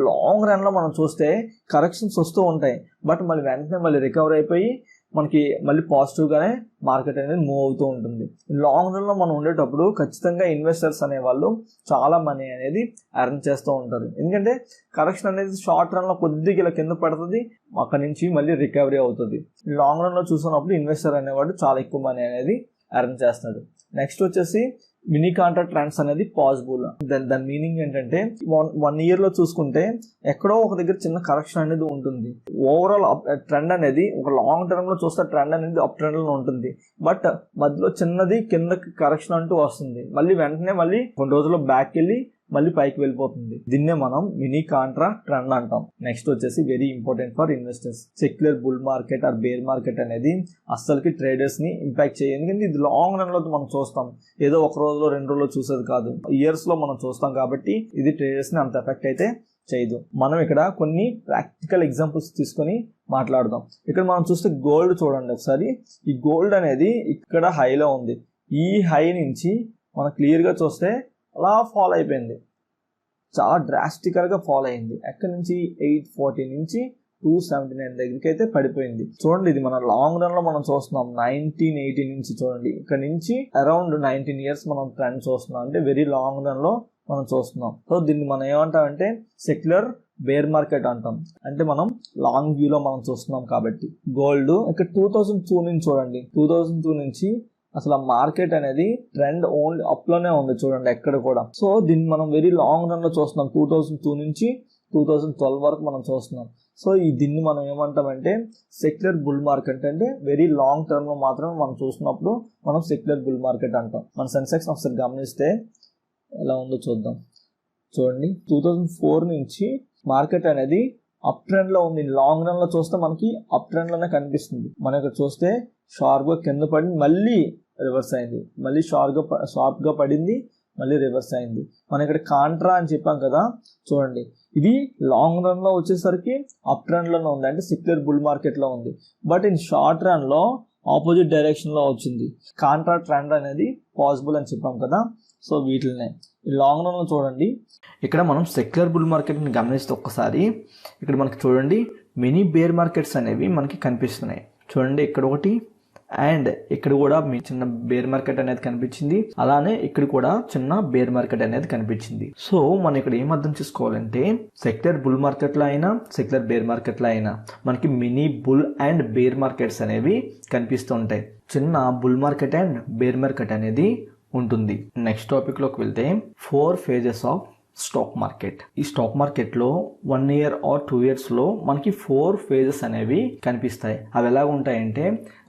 Long run లో మనం చూస్తే కరెక్షన్స్ వస్తూ ఉంటాయి, బట్ మళ్ళీ వెంటనే మళ్ళీ రికవర్ అయిపోయి మనకి మళ్ళీ పాజిటివ్ గానే మార్కెట్ అనేది మూవ్ అవుతూ ఉంటుంది. లాంగ్ రన్ లో మనం ఉండేటప్పుడు ఖచ్చితంగా ఇన్వెస్టర్స్ అనే వాళ్ళు చాలా మనీ అనేది ఎర్న్ చేస్తూ ఉంటారు. ఎందుకంటే కరెక్షన్ అనేది షార్ట్ రన్ లో కొద్దిగా ఇలా కింద పడుతుంది, అక్కడి నుంచి మళ్ళీ రికవరీ అవుతుంది. లాంగ్ రన్ లో చూసినప్పుడు ఇన్వెస్టర్ అనేవాడు చాలా ఎక్కువ మనీ అనేది ఎర్న్ చేస్తాడు. నెక్స్ట్ వచ్చేసి మినీ కాంట్రాక్ట్ ట్రెండ్స్ అనేది పాసిబుల్. దాని మీనింగ్ ఏంటంటే 1 year లో చూసుకుంటే ఎక్కడో ఒక దగ్గర చిన్న కరెక్షన్ అనేది ఉంటుంది. ఓవరాల్ ట్రెండ్ అనేది ఒక లాంగ్ టర్మ్ లో చూస్తే ట్రెండ్ అనేది అప్ ట్రెండ్ లో ఉంటుంది, బట్ మధ్యలో చిన్నది కిందకి కరెక్షన్ అంటూ వస్తుంది, మళ్ళీ వెంటనే మళ్ళీ కొన్ని రోజుల్లో బ్యాక్ వెళ్ళి మళ్ళీ పైకి వెళ్ళిపోతుంది. దీన్నే మనం మినీ కాంట్రా ట్రెండ్ అంటాం. నెక్స్ట్ వచ్చేసి very important for investors, secular bull market or bear market అనేది అస్సలకి ట్రేడర్స్ ని ఇంపాక్ట్ చేయదు. ఎందుకంటే ఇది లాంగ్ రన్ లో మనం చూస్తాం, ఏదో ఒక రోజులో 2 రోజుల్లో చూసేది కాదు, ఇయర్స్ లో మనం చూస్తాం. కాబట్టి ఇది ట్రేడర్స్ ని అంత ఎఫెక్ట్ అయితే చేయదు. మనం ఇక్కడ కొన్ని ప్రాక్టికల్ ఎగ్జాంపుల్స్ తీసుకొని మాట్లాడదాం. ఇక్కడ మనం చూస్తే గోల్డ్ చూడండి ఒకసారి. ఈ గోల్డ్ అనేది ఇక్కడ హైలో ఉంది, ఈ హై నుంచి మనం క్లియర్ గా చూస్తే అలా ఫాల్ అయిపోయింది, చాలా డ్రాస్టికల్ గా ఫాల్ అయింది. ఎక్కడి నుంచి 840 నుంచి 279 దగ్గరికి అయితే పడిపోయింది. చూడండి, ఇది మన లాంగ్ రన్ లో మనం చూస్తున్నాం. 1980 నుంచి చూడండి, ఇక్కడ నుంచి అరౌండ్ 19 years మనం ట్రెండ్ చూస్తున్నాం, అంటే వెరీ లాంగ్ రన్ లో మనం చూస్తున్నాం. సో దీన్ని మనం ఏమంటామంటే సెక్యులర్ బేర్ మార్కెట్ అంటాం, అంటే మనం లాంగ్ వ్యూ లో మనం చూస్తున్నాం. కాబట్టి గోల్డ్ ఇక్కడ 2002 నుంచి చూడండి, 2002 నుంచి అసలు ఆ మార్కెట్ అనేది ట్రెండ్ ఓన్లీ అప్ లోనే ఉంది చూడండి ఎక్కడ కూడా. సో దీన్ని మనం వెరీ లాంగ్ రన్ లో చూస్తున్నాం, 2002 నుంచి 2012 వరకు మనం చూస్తున్నాం. సో దీన్ని మనం ఏమంటామంటే సెక్యులర్ బుల్ మార్కెట్, అంటే వెరీ లాంగ్ టర్మ్ లో మాత్రమే మనం చూసినప్పుడు మనం సెక్యులర్ బుల్ మార్కెట్ అంటాం. మన సెన్సెక్స్ ఒకసారి గమనిస్తే ఎలా ఉందో చూద్దాం. చూడండి, 2004 నుంచి మార్కెట్ అనేది అప్ ట్రెండ్ లో ఉంది. లాంగ్ రన్ లో చూస్తే మనకి అప్ ట్రెండ్ లోనే కనిపిస్తుంది. మనం ఇక్కడ చూస్తే షార్ప్ గా కింద పడి మళ్ళీ రివర్స్ అయింది, మళ్ళీ షార్ప్ గా పడింది, మళ్ళీ రివర్స్ అయింది. మనం ఇక్కడ కాంట్రా అని చెప్పాం కదా, చూడండి ఇది లాంగ్ రన్ లో వచ్చేసరికి అప్ ట్రెండ్ లోనే ఉంది, అంటే సెక్యులర్ బుల్ మార్కెట్ లో ఉంది. బట్ ఇన్ షార్ట్ రన్ లో ఆపోజిట్ డైరెక్షన్ లో వచ్చింది. కాంట్రా ట్రెండ్ అనేది పాసిబుల్ అని చెప్పాం కదా. సో వీటినే ఈ లాంగ్ రన్ లో చూడండి. ఇక్కడ మనం సెక్యులర్ బుల్ మార్కెట్ ని గమనిస్తే ఒక్కసారి ఇక్కడ మనకి చూడండి మినీ బేర్ మార్కెట్స్ అనేవి మనకి కనిపిస్తున్నాయి. చూడండి ఇక్కడ ఒకటి, అండ్ ఇక్కడ కూడా మీ చిన్న బేర్ మార్కెట్ అనేది కనిపించింది, అలానే ఇక్కడ కూడా చిన్న బేర్ మార్కెట్ అనేది కనిపించింది. సో మనం ఇక్కడ ఏం అర్థం చేసుకోవాలంటే సెక్యులర్ బుల్ మార్కెట్ లో అయినా సెక్యులర్ బేర్ మార్కెట్ లో అయినా మనకి mini bull and bear markets అనేవి కనిపిస్తూ ఉంటాయి. చిన్న bull market and bear market అనేది ఉంటుంది. నెక్స్ట్ టాపిక్ లోకి వెళ్తే 4 phases ఆఫ్ స్టాక్ మార్కెట్. ఈ స్టాక్ మార్కెట్ లో 1 year or 2 years లో మనకి 4 phases అనేవి కనిపిస్తాయి. అవి ఎలా ఉంటాయంటే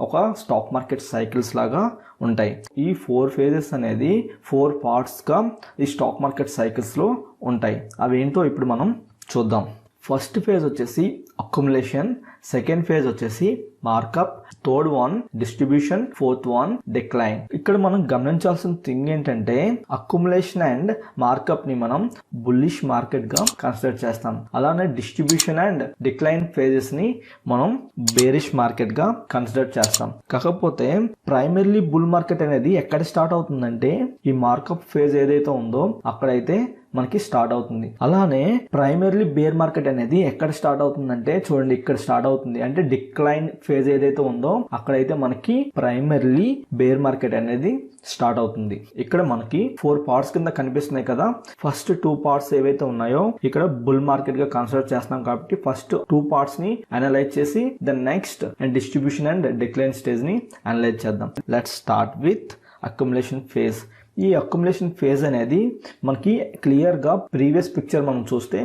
ఒక స్టాక్ మార్కెట్ సైకిల్స్ లాగా ఉంటాయి. ఈ 4 phases అనేది 4 parts గా ఈ స్టాక్ మార్కెట్ సైకిల్స్ లో ఉంటాయి. అవి ఏంటో ఇప్పుడు మనం చూద్దాం. ఫస్ట్ ఫేజ్ వచ్చేసి అక్యుములేషన్, సెకండ్ ఫేజ్ వచ్చేసి markup, third one distribution, fourth one decline. ఇక్కడ మనం గమనించాల్సిన థింగ్ ఏంటంటే అక్యుములేషన్ అండ్ మార్కప్ ని మనం బుల్లిష్ మార్కెట్ గా కన్సిడర్ చేస్తాం. అలానే డిస్ట్రిబ్యూషన్ అండ్ డిక్లైన్ ఫేజెస్ ని మనం బేరిష్ మార్కెట్ గా కన్సిడర్ చేస్తాం. కాకపోతే ప్రైమర్లీ బుల్ మార్కెట్ అనేది ఎక్కడ స్టార్ట్ అవుతుందంటే ఈ మార్కప్ ఫేజ్ ఏదైతే ఉందో అక్కడైతే మనకి స్టార్ట్ అవుతుంది. అలానే ప్రైమర్లీ బేర్ మార్కెట్ అనేది ఎక్కడ స్టార్ట్ అవుతుందంటే చూడండి ఇక్కడ స్టార్ట్ అవుతుంది, అంటే డిక్లైన్ ఫేజ్ ఏదైతే ఉందో అక్కడైతే మనకి ప్రైమర్లీ బేర్ మార్కెట్ అనేది స్టార్ట్ అవుతుంది. ఇక్కడ మనకి 4 parts కింద కనిపిస్తున్నాయి కదా. ఫస్ట్ 2 parts ఏవైతే ఉన్నాయో ఇక్కడ బుల్ మార్కెట్ గా కన్సిడర్ చేస్తున్నాం కాబట్టి ఫస్ట్ 2 parts ని అనలైజ్ చేసి then next distribution and decline stage ని అనలైజ్ చేద్దాం. Let's start with accumulation phase. ఈ అక్యుములేషన్ ఫేజ్ అనేది మనకి క్లియర్గా ప్రీవియస్ పిక్చర్ మనం చూస్తే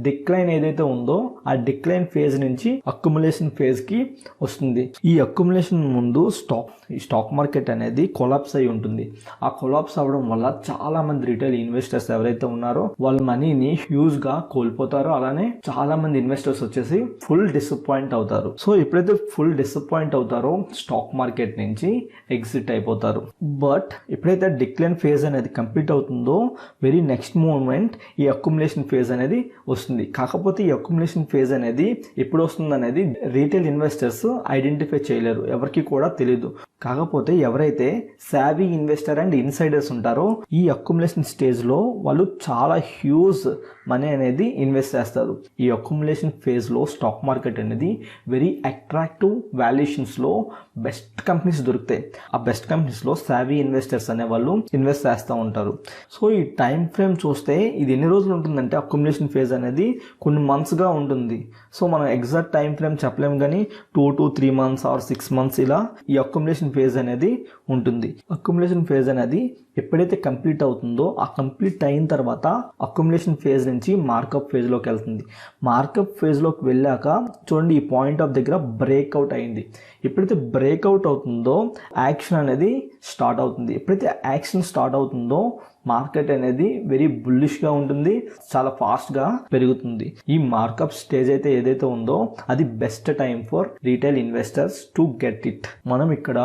డిక్లైన్ ఏదైతే ఉందో ఆ డిక్లైన్ ఫేజ్ నుంచి అక్యుములేషన్ ఫేజ్కి వస్తుంది. ఈ అక్యుములేషన్ ముందు స్టాక్ మార్కెట్ అనేది కొలాప్స్ అయి ఉంటుంది. ఆ కొలాప్స్ అవ్వడం వల్ల చాలా మంది రిటైల్ ఇన్వెస్టర్స్ ఎవరైతే ఉన్నారో వాళ్ళ మనీని హ్యూజ్గా కోల్పోతారో, అలానే చాలా మంది ఇన్వెస్టర్స్ వచ్చేసి ఫుల్ డిసప్పాయింట్ అవుతారు. సో ఎప్పుడైతే ఫుల్ డిసప్పాయింట్ అవుతారో స్టాక్ మార్కెట్ నుంచి ఎగ్జిట్ అయిపోతారు. బట్ ఎప్పుడైతే డిక్లైన్ ఫేజ్ అనేది కంప్లీట్ అవుతుందో వెరీ నెక్స్ట్ మూమెంట్ ఈ అక్యుములేషన్ ఫేజ్ అనేది వస్తుంది. కాకపోతే ఈ అక్యుములేషన్ ఫేజ్ అనేది ఎప్పుడు వస్తుంది అనేది రీటైల్ ఇన్వెస్టర్స్ ఐడెంటిఫై చేయలేరు, ఎవరికి కూడా తెలియదు. కాకపోతే ఎవరైతే సావీ ఇన్వెస్టర్ అండ్ ఇన్సైడర్స్ ఉంటారో ఈ అక్యుములేషన్ స్టేజ్ లో వాళ్ళు చాలా హ్యూజ్ మనీ అనేది ఇన్వెస్ట్ చేస్తారు. ఈ అక్యుములేషన్ ఫేజ్ లో స్టాక్ మార్కెట్ అనేది వెరీ అట్రాక్టివ్ వాల్యుయేషన్స్ లో బెస్ట్ కంపెనీస్ దొరుకుతాయి. ఆ బెస్ట్ కంపెనీస్ లో సావీ ఇన్వెస్టర్స్ అనే వాళ్ళు ఇన్వెస్ట్ చేస్తూ ఉంటారు. సో ఈ టైం ఫ్రేమ్ చూస్తే ఇది ఎన్ని రోజులు ఉంటుందంటే అక్యుములేషన్ ఫేజ్ అనేది కొన్ని మంత్స్ గా ఉంటుంది. సో మనం ఎగ్జాక్ట్ టైం ఫ్రేమ్ చెప్పలేము, కానీ 2 to 3 months ఆర్ 6 months ఇలా ఈ అక్యుములేషన్ ఫేజ్ అనేది ఉంటుంది. అక్యుములేషన్ ఫేజ్ అనేది ఎప్పుడైతే కంప్లీట్ అవుతుందో ఆ కంప్లీట్ అయిన తర్వాత అక్యుములేషన్ ఫేజ్ నుంచి మార్కప్ ఫేజ్ లోకి వెళ్తుంది. మార్కప్ ఫేజ్ లోకి వెళ్ళాక చూడండి, ఈ పాయింట్ ఆఫ్ దగ్గర బ్రేక్అవుట్ అయింది. ఎప్పుడైతే బ్రేక్అవుట్ అవుతుందో యాక్షన్ అనేది స్టార్ట్ అవుతుంది. ఎప్పుడైతే యాక్షన్ స్టార్ట్ అవుతుందో మార్కెట్ అనేది వెరీ బుల్లిష్గా ఉంటుంది, చాలా ఫాస్ట్గా పెరుగుతుంది. ఈ మార్కప్ స్టేజ్ అయితే ఏదైతే ఉందో అది best time for retail investors to get it. మనం ఇక్కడ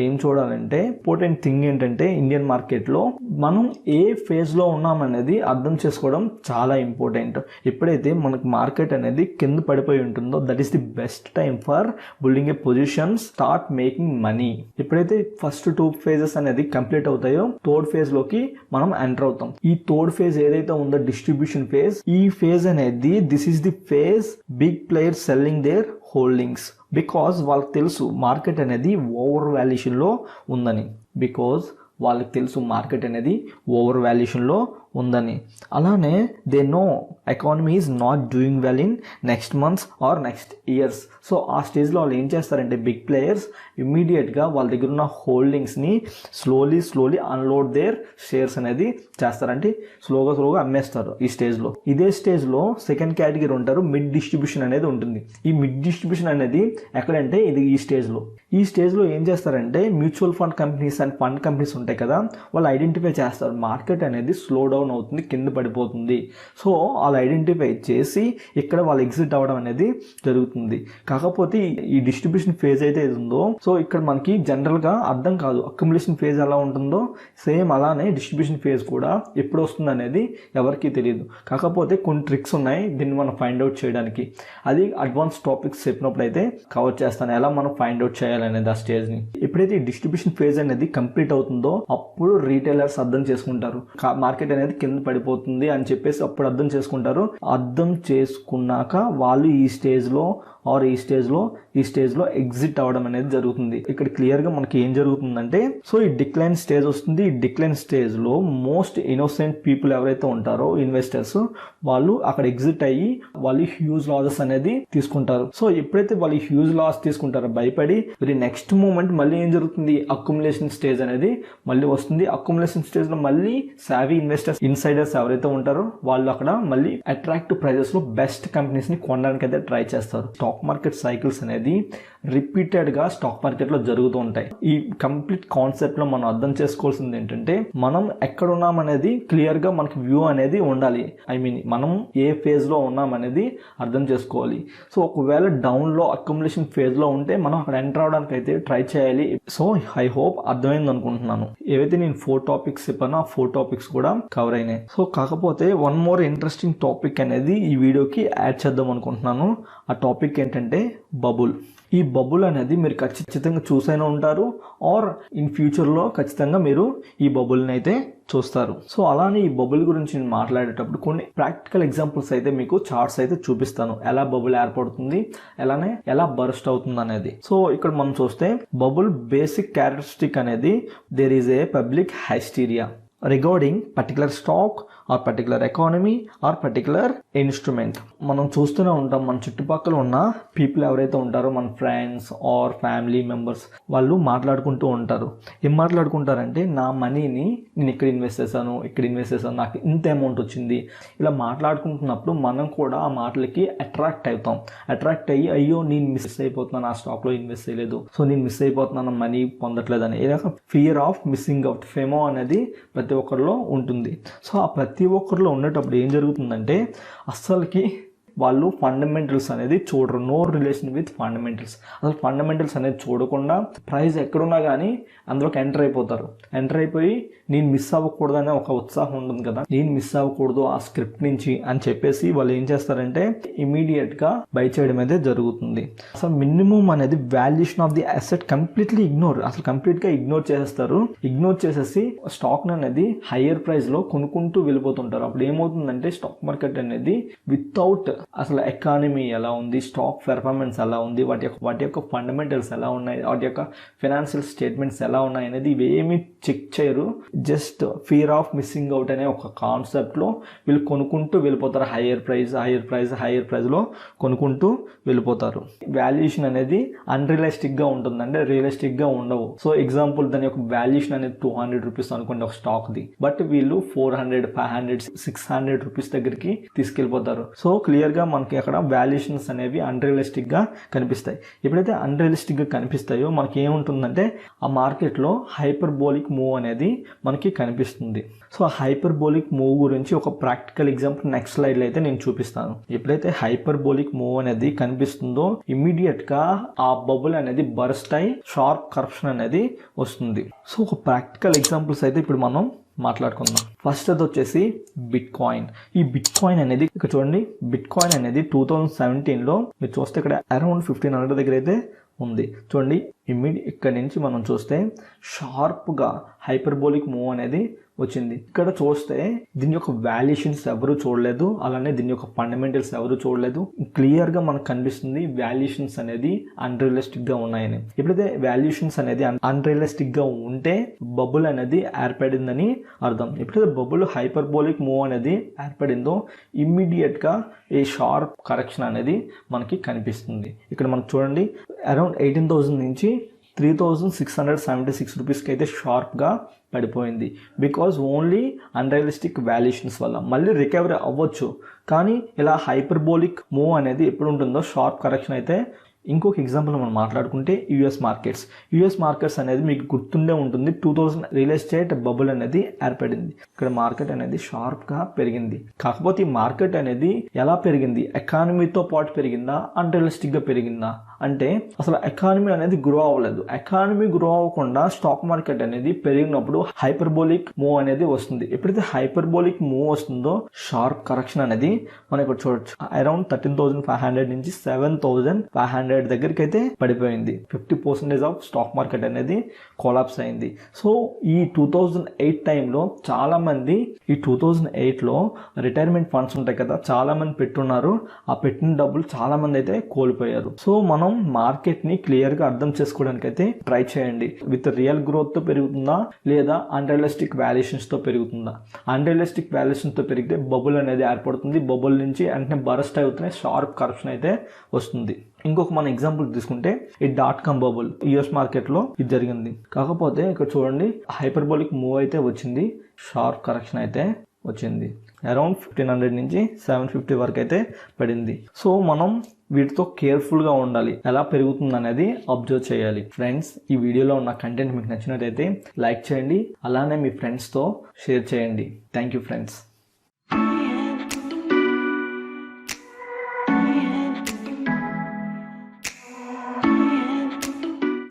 ఏం చూడాలంటే ఇంపార్టెంట్ థింగ్ ఏంటంటే ఇండియన్ మార్కెట్లో మనం ఏ ఫేజ్లో ఉన్నామనేది అర్థం చేసుకోవడం చాలా ఇంపార్టెంట్. ఎప్పుడైతే మనకు మార్కెట్ అనేది కింద పడిపోయి ఉంటుందో that is the best time for building a position, start making money. ఎప్పుడైతే ఫస్ట్ 2 phases అనేది కంప్లీట్ అవుతాయో థర్డ్ ఫేజ్ లోకి మనం ఎంటర్ అవుతాం. ఈ థర్డ్ ఫేజ్ ఏదైతే ఉందో డిస్ట్రిబ్యూషన్ ఫేజ్, ఈ ఫేజ్ అనేది this is the phase big players selling their holdings. Because వాళ్ళకి తెలుసు మార్కెట్ అనేది ఓవర్ వాల్యుయేషన్లో ఉందని. బికాజ్ వాళ్ళకి తెలుసు మార్కెట్ అనేది ఓవర్ వాల్యుయేషన్లో ఉందని. అలానే they know economy is not doing well in next months or next years. So ఆ స్టేజ్లో వాళ్ళు ఏం చేస్తారంటే బిగ్ ప్లేయర్స్ ఇమ్మీడియట్గా వాళ్ళ దగ్గర ఉన్న హోల్డింగ్స్ని స్లోలీ అన్లోడ్ దేర్ షేర్స్ అనేది చేస్తారంటే స్లోగా అమ్మేస్తారు ఈ స్టేజ్లో. ఇదే స్టేజ్లో సెకండ్ కేటగిరీ ఉంటారు, మిడ్ డిస్ట్రిబ్యూషన్ అనేది ఉంటుంది. ఈ మిడ్ డిస్ట్రిబ్యూషన్ అనేది ఎక్కడంటే ఇది ఈ స్టేజ్లో ఏం చేస్తారంటే mutual fund companies and fund companies ఉంటాయి కదా, వాళ్ళు ఐడెంటిఫై చేస్తారు మార్కెట్ అనేది స్లో డౌన్ అవుతుంది, కింద పడిపోతుంది. సో వాళ్ళు ఐడెంటిఫై చేసి ఇక్కడ వాళ్ళు ఎగ్జిట్ అవ్వడం అనేది జరుగుతుంది. కాకపోతే ఈ డిస్ట్రిబ్యూషన్ ఫేజ్ అయితే ఉందో సో ఇక్కడ మనకి జనరల్గా అర్థం కాదు అక్యుములేషన్ ఫేజ్ ఎలా ఉంటుందో సేమ్ అలానే డిస్ట్రిబ్యూషన్ ఫేజ్ కూడా ఎప్పుడు వస్తుంది అనేది ఎవరికి తెలియదు. కాకపోతే కొన్ని ట్రిక్స్ ఉన్నాయి దీన్ని మనం ఫైండ్ అవుట్ చేయడానికి. అది అడ్వాన్స్ టాపిక్స్ చెప్పినప్పుడు అయితే కవర్ చేస్తాను, ఎలా మనం ఫైండ్ అవుట్ చేయాలనేది ఆ స్టేజ్ని. ఎప్పుడైతే ఈ డిస్ట్రిబ్యూషన్ ఫేజ్ అనేది కంప్లీట్ అవుతుందో అప్పుడు రీటైలర్స్ అర్థం చేసుకుంటారు మార్కెట్ అనేది కింద పడిపోతుంది అని చెప్పేసి అప్పుడు అర్థం చేసుకుంటారు. అర్థం చేసుకున్నాక వాళ్ళు ఈ స్టేజ్లో ఎగ్జిట్ అవ్వడం అనేది జరుగుతుంది. ఇక్కడ క్లియర్గా మనకి ఏం జరుగుతుందంటే సో ఈ డిక్లైన్ స్టేజ్ వస్తుంది. ఈ డిక్లైన్ స్టేజ్లో మోస్ట్ ఇన్నోసెంట్ పీపుల్ ఎవరైతే ఉంటారో ఇన్వెస్టర్స్ వాళ్ళు అక్కడ ఎగ్జిట్ అయ్యి వాళ్ళు హ్యూజ్ లాసెస్ అనేది తీసుకుంటారు. సో ఎప్పుడైతే వాళ్ళు హ్యూజ్ లాస్ తీసుకుంటారో భయపడి మరి నెక్స్ట్ మూమెంట్ మళ్ళీ ఏం జరుగుతుంది అక్యుములేషన్ స్టేజ్ అనేది మళ్ళీ వస్తుంది. అక్యుములేషన్ స్టేజ్లో మళ్ళీ సావీ ఇన్సైడర్స్ ఎవరైతే ఉంటారో వాళ్ళు అక్కడ మళ్ళీ అట్రాక్టివ్ ప్రైజెస్ లో బెస్ట్ కంపెనీస్ ని కొనడానికి అయితే ట్రై చేస్తారు. స్టాక్ మార్కెట్ సైకిల్స్ అనేది రిపీటెడ్ గా స్టాక్ మార్కెట్ లో జరుగుతూ ఉంటాయి. ఈ కంప్లీట్ కాన్సెప్ట్ లో మనం అర్థం చేసుకోవాల్సింది ఏంటంటే మనం ఎక్కడ ఉన్నాం అనేది క్లియర్ గా మనకి వ్యూ అనేది ఉండాలి. ఐ మీన్ మనం ఏ ఫేజ్ లో ఉన్నాం అనేది అర్థం చేసుకోవాలి. సో ఒకవేళ డౌన్ లో అక్యుములేషన్ ఫేజ్ లో ఉంటే మనం అక్కడ ఎంటర్ అవడానికి అయితే ట్రై చేయాలి. సో ఐ హోప్ అర్థమైంది అనుకుంటున్నాను. ఏవైతే నేను 4 టాపిక్స్ చెప్పానో ఆ 4 టాపిక్స్ కూడా కవర్ అయినాయి. సో కాకపోతే వన్ మోర్ ఇంట్రెస్టింగ్ టాపిక్ అనేది ఈ వీడియోకి యాడ్ చేద్దాం అనుకుంటున్నాను. ఆ టాపిక్ ఏంటంటే బబుల్. ఈ బబుల్ అనేది మీరు ఖచ్చితంగా చూసైనా ఉంటారు ఆర్ ఇన్ ఫ్యూచర్లో ఖచ్చితంగా మీరు ఈ బబుల్ని అయితే చూస్తారు. సో అలానే ఈ బబుల్ గురించి నేను మాట్లాడేటప్పుడు కొన్ని ప్రాక్టికల్ ఎగ్జాంపుల్స్ అయితే మీకు చార్ట్స్ అయితే చూపిస్తాను, ఎలా బబుల్ ఏర్పడుతుంది అలానే ఎలా బర్స్ట్ అవుతుంది అనేది. సో ఇక్కడ మనం చూస్తే బబుల్ బేసిక్ క్యారెక్టరిస్టిక్ అనేది there is a public hysteria regarding particular stock or particular economy or particular instrument. మనం చూస్తూనే ఉంటాం మన చుట్టుపక్కల ఉన్న పీపుల్ ఎవరైతే ఉంటారో మన ఫ్రెండ్స్ ఆర్ ఫ్యామిలీ మెంబర్స్ వాళ్ళు మాట్లాడుకుంటూ ఉంటారు. ఏం మాట్లాడుకుంటారంటే నా మనీని నేను ఇక్కడ ఇన్వెస్ట్ చేశాను, ఇక్కడ ఇన్వెస్ట్ చేశాను, నాకు ఇంత అమౌంట్ వచ్చింది. ఇలా మాట్లాడుకుంటున్నప్పుడు మనం కూడా ఆ మాటలకి అట్రాక్ట్ అవుతాం. అట్రాక్ట్ అయ్యి అయ్యో నేను మిస్ అయిపోతున్నాను, ఆ స్టాక్లో ఇన్వెస్ట్ చేయలేదు, సో నేను మిస్ అయిపోతున్నాను, మనీ పొందట్లేదని ఏదైనా ఫియర్ ఆఫ్ మిస్సింగ్ అవుట్, ఫెమో అనేది ప్రతి ఒక్కరిలో ఉంటుంది. సో ఆ ప్రతి ఒక్కరిలో ఉండేటప్పుడు ఏం జరుగుతుందంటే అస్సలకి వాళ్ళు ఫండమెంటల్స్ అనేది చూడరు. No relation with fundamentals. అసలు ఫండమెంటల్స్ అనేది చూడకుండా ప్రైస్ ఎక్కడున్నా కానీ అందులోకి ఎంటర్ అయిపోతారు. ఎంటర్ అయిపోయి నేను మిస్ అవ్వకూడదు అనే ఒక ఉత్సాహం ఉంటుంది కదా, నేను మిస్ అవ్వకూడదు ఆ స్క్రిప్ట్ నుంచి అని చెప్పేసి వాళ్ళు ఏం చేస్తారంటే ఇమీడియట్గా బై చేయడం అయితే జరుగుతుంది. అసలు మినిమం అనేది valuation of the asset completely అసలు కంప్లీట్గా ఇగ్నోర్ చేసేస్తారు. ఇగ్నోర్ చేసేసి స్టాక్ అనేది హయ్యర్ ప్రైస్లో కొనుక్కుంటూ వెళ్ళిపోతుంటారు. అప్పుడు ఏమవుతుందంటే స్టాక్ మార్కెట్ అనేది వితౌట్ అసలు ఎకానమీ ఎలా ఉంది, స్టాక్ పెర్ఫార్మెన్స్ ఎలా ఉంది, వాటి యొక్క ఫండమెంటల్స్ ఎలా ఉన్నాయి, వాటి యొక్క ఫైనాన్షియల్ స్టేట్మెంట్స్ ఎలా ఉన్నాయి అనేది ఇవేమీ చెక్ చేయరు. Just fear of missing out అనే ఒక కాన్సెప్ట్లో వీళ్ళు కొనుక్కుంటూ వెళ్ళిపోతారు. హయ్యర్ ప్రైజ్లో కొనుక్కుంటూ వెళ్ళిపోతారు. వాల్యుయేషన్ అనేది అన్రియలిస్టిక్గా ఉంటుంది, అంటే రియలిస్టిక్గా ఉండవు. సో ఎగ్జాంపుల్ దాని యొక్క వాల్యుయేషన్ అనేది 200 రూపీస్ అనుకోండి ఒక స్టాక్ది, బట్ వీళ్ళు 400, 500, 600 రూపీస్ దగ్గరికి తీసుకెళ్ళిపోతారు. సో క్లియర్గా మనకి అక్కడ వాల్యుయేషన్స్ అనేవి అన్రియలిస్టిక్గా కనిపిస్తాయి. ఎప్పుడైతే అన్రియలిస్టిక్గా కనిపిస్తాయో మనకి ఏముంటుందంటే ఆ మార్కెట్లో హైపర్బోలిక్ మూవ్ అనేది మనకి కనిపిస్తుంది. సో ఆ హైపర్బోలిక్ మూవ్ గురించి ఒక ప్రాక్టికల్ ఎగ్జాంపుల్ నెక్స్ట్ స్లైడ్లో అయితే నేను చూపిస్తాను. ఎప్పుడైతే హైపర్బోలిక్ మూవ్ అనేది కనిపిస్తుందో ఇమ్మీడియట్గా ఆ బబుల్ అనేది బర్స్ట్ అయి షార్ప్ కరెక్షన్ అనేది వస్తుంది. సో ఒక ప్రాక్టికల్ ఎగ్జాంపుల్స్ అయితే ఇప్పుడు మనం మాట్లాడుకుందాం. ఫస్ట్ అది వచ్చేసి బిట్ కాయిన్. ఈ బిట్ కాయిన్ అనేది ఇక్కడ చూడండి, బిట్ కాయిన్ అనేది 2017లో మీరు చూస్తే ఇక్కడ అరౌండ్ 1500 దగ్గర అయితే ఉంది. చూడండి ఇక్కడ నుంచి మనం చూస్తే షార్ప్గా హైపర్బోలిక్ మూవ్ అనేది వచ్చింది. ఇక్కడ చూస్తే దీని యొక్క వాల్యుయేషన్స్ ఎవరు చూడలేదు, అలానే దీని యొక్క ఫండమెంటల్స్ ఎవరు చూడలేదు. క్లియర్గా మనకు కనిపిస్తుంది వాల్యుయేషన్స్ అనేది అన్రియలిస్టిక్గా ఉన్నాయని. ఎప్పుడైతే వాల్యుయేషన్స్ అనేది అన్రియలిస్టిక్గా ఉంటే బబుల్ అనేది ఏర్పడిందని అర్థం. ఎప్పుడైతే బబుల్ హైపర్బోలిక్ మూవ్ అనేది ఏర్పడిందో ఇమ్మీడియట్గా ఈ షార్ప్ కరెక్షన్ అనేది మనకి కనిపిస్తుంది. ఇక్కడ మనకు చూడండి అరౌండ్ 18,000 నుంచి 3,676 రూపీస్కి అయితే షార్ప్గా పడిపోయింది. బికాజ్ ఓన్లీ అన్రియలిస్టిక్ వాల్యుయేషన్స్ వల్ల. మళ్ళీ రికవరీ అవ్వచ్చు, కానీ ఇలా హైపర్బోలిక్ మూవ్ అనేది ఎప్పుడు ఉంటుందో షార్ప్ కరెక్షన్ అయితే. ఇంకొక ఎగ్జాంపుల్ మనం మాట్లాడుకుంటే యుఎస్ మార్కెట్స్ అనేది మీకు గుర్తుండే ఉంటుంది. 2000 రియల్ ఎస్టేట్ బబుల్ అనేది ఏర్పడింది. ఇక్కడ మార్కెట్ అనేది షార్ప్గా పెరిగింది. కాకపోతే ఈ మార్కెట్ అనేది ఎలా పెరిగింది, ఎకానమీతో పాటు పెరిగిందా, అన్రియలిస్టిక్గా పెరిగిందా అంటే అసలు ఎకానమీ అనేది గ్రో అవ్వలేదు. ఎకానమీ గ్రో అవ్వకుండా స్టాక్ మార్కెట్ అనేది పెరిగినప్పుడు హైపర్బోలిక్ మూవ్ అనేది వస్తుంది. ఎప్పుడైతే హైపర్బోలిక్ మూవ్ వస్తుందో షార్ప్ కరెక్షన్ అనేది మనం ఇక్కడ చూడొచ్చు. అరౌండ్ 13,500 నుంచి 7,500 దగ్గరికి అయితే పడిపోయింది. 50% ఆఫ్ స్టాక్ మార్కెట్ అనేది కొలాప్స్ అయింది. సో ఈ 2008 టైంలో చాలా మంది ఈ 2008లో రిటైర్మెంట్ ఫండ్స్ ఉంటాయి కదా, చాలా మంది పెట్టున్నారు. ఆ పెట్టిన డబ్బులు చాలా మంది అయితే కోల్పోయారు. సో మనం మార్కెట్ని క్లియర్గా అర్థం చేసుకోవడానికి అయితే ట్రై చేయండి. విత్ రియల్ గ్రోత్తో పెరుగుతుందా లేదా అన్రియలిస్టిక్ వాల్యుయేషన్స్తో పెరుగుతుందా. అన్రియలిస్టిక్ వాల్యుయేషన్స్తో పెరిగితే బబుల్ అనేది ఏర్పడుతుంది. బబుల్ నుంచి వెంటనే బరస్ట్ అవుతున్నాయి, షార్ప్ కరెక్షన్ అయితే వస్తుంది. ఇంకొక మన ఎగ్జాంపుల్ తీసుకుంటే ఈ .com బబుల్ యుఎస్ మార్కెట్లో ఇది జరిగింది. కాకపోతే ఇక్కడ చూడండి హైపర్బోలిక్ మూవ్ అయితే వచ్చింది, షార్ప్ కరెక్షన్ అయితే వచ్చింది. అరౌండ్ 1500 నుంచి 750 వరకు అయితే పడింది. సో మనం వీటితో కేర్ఫుల్గా ఉండాలి, ఎలా పెరుగుతుంది అనేది అబ్జర్వ్ చేయాలి. ఫ్రెండ్స్, ఈ వీడియోలో ఉన్న కంటెంట్ మీకు నచ్చినట్టయితే లైక్ చేయండి, అలానే మీ ఫ్రెండ్స్తో షేర్ చేయండి. Thank you friends.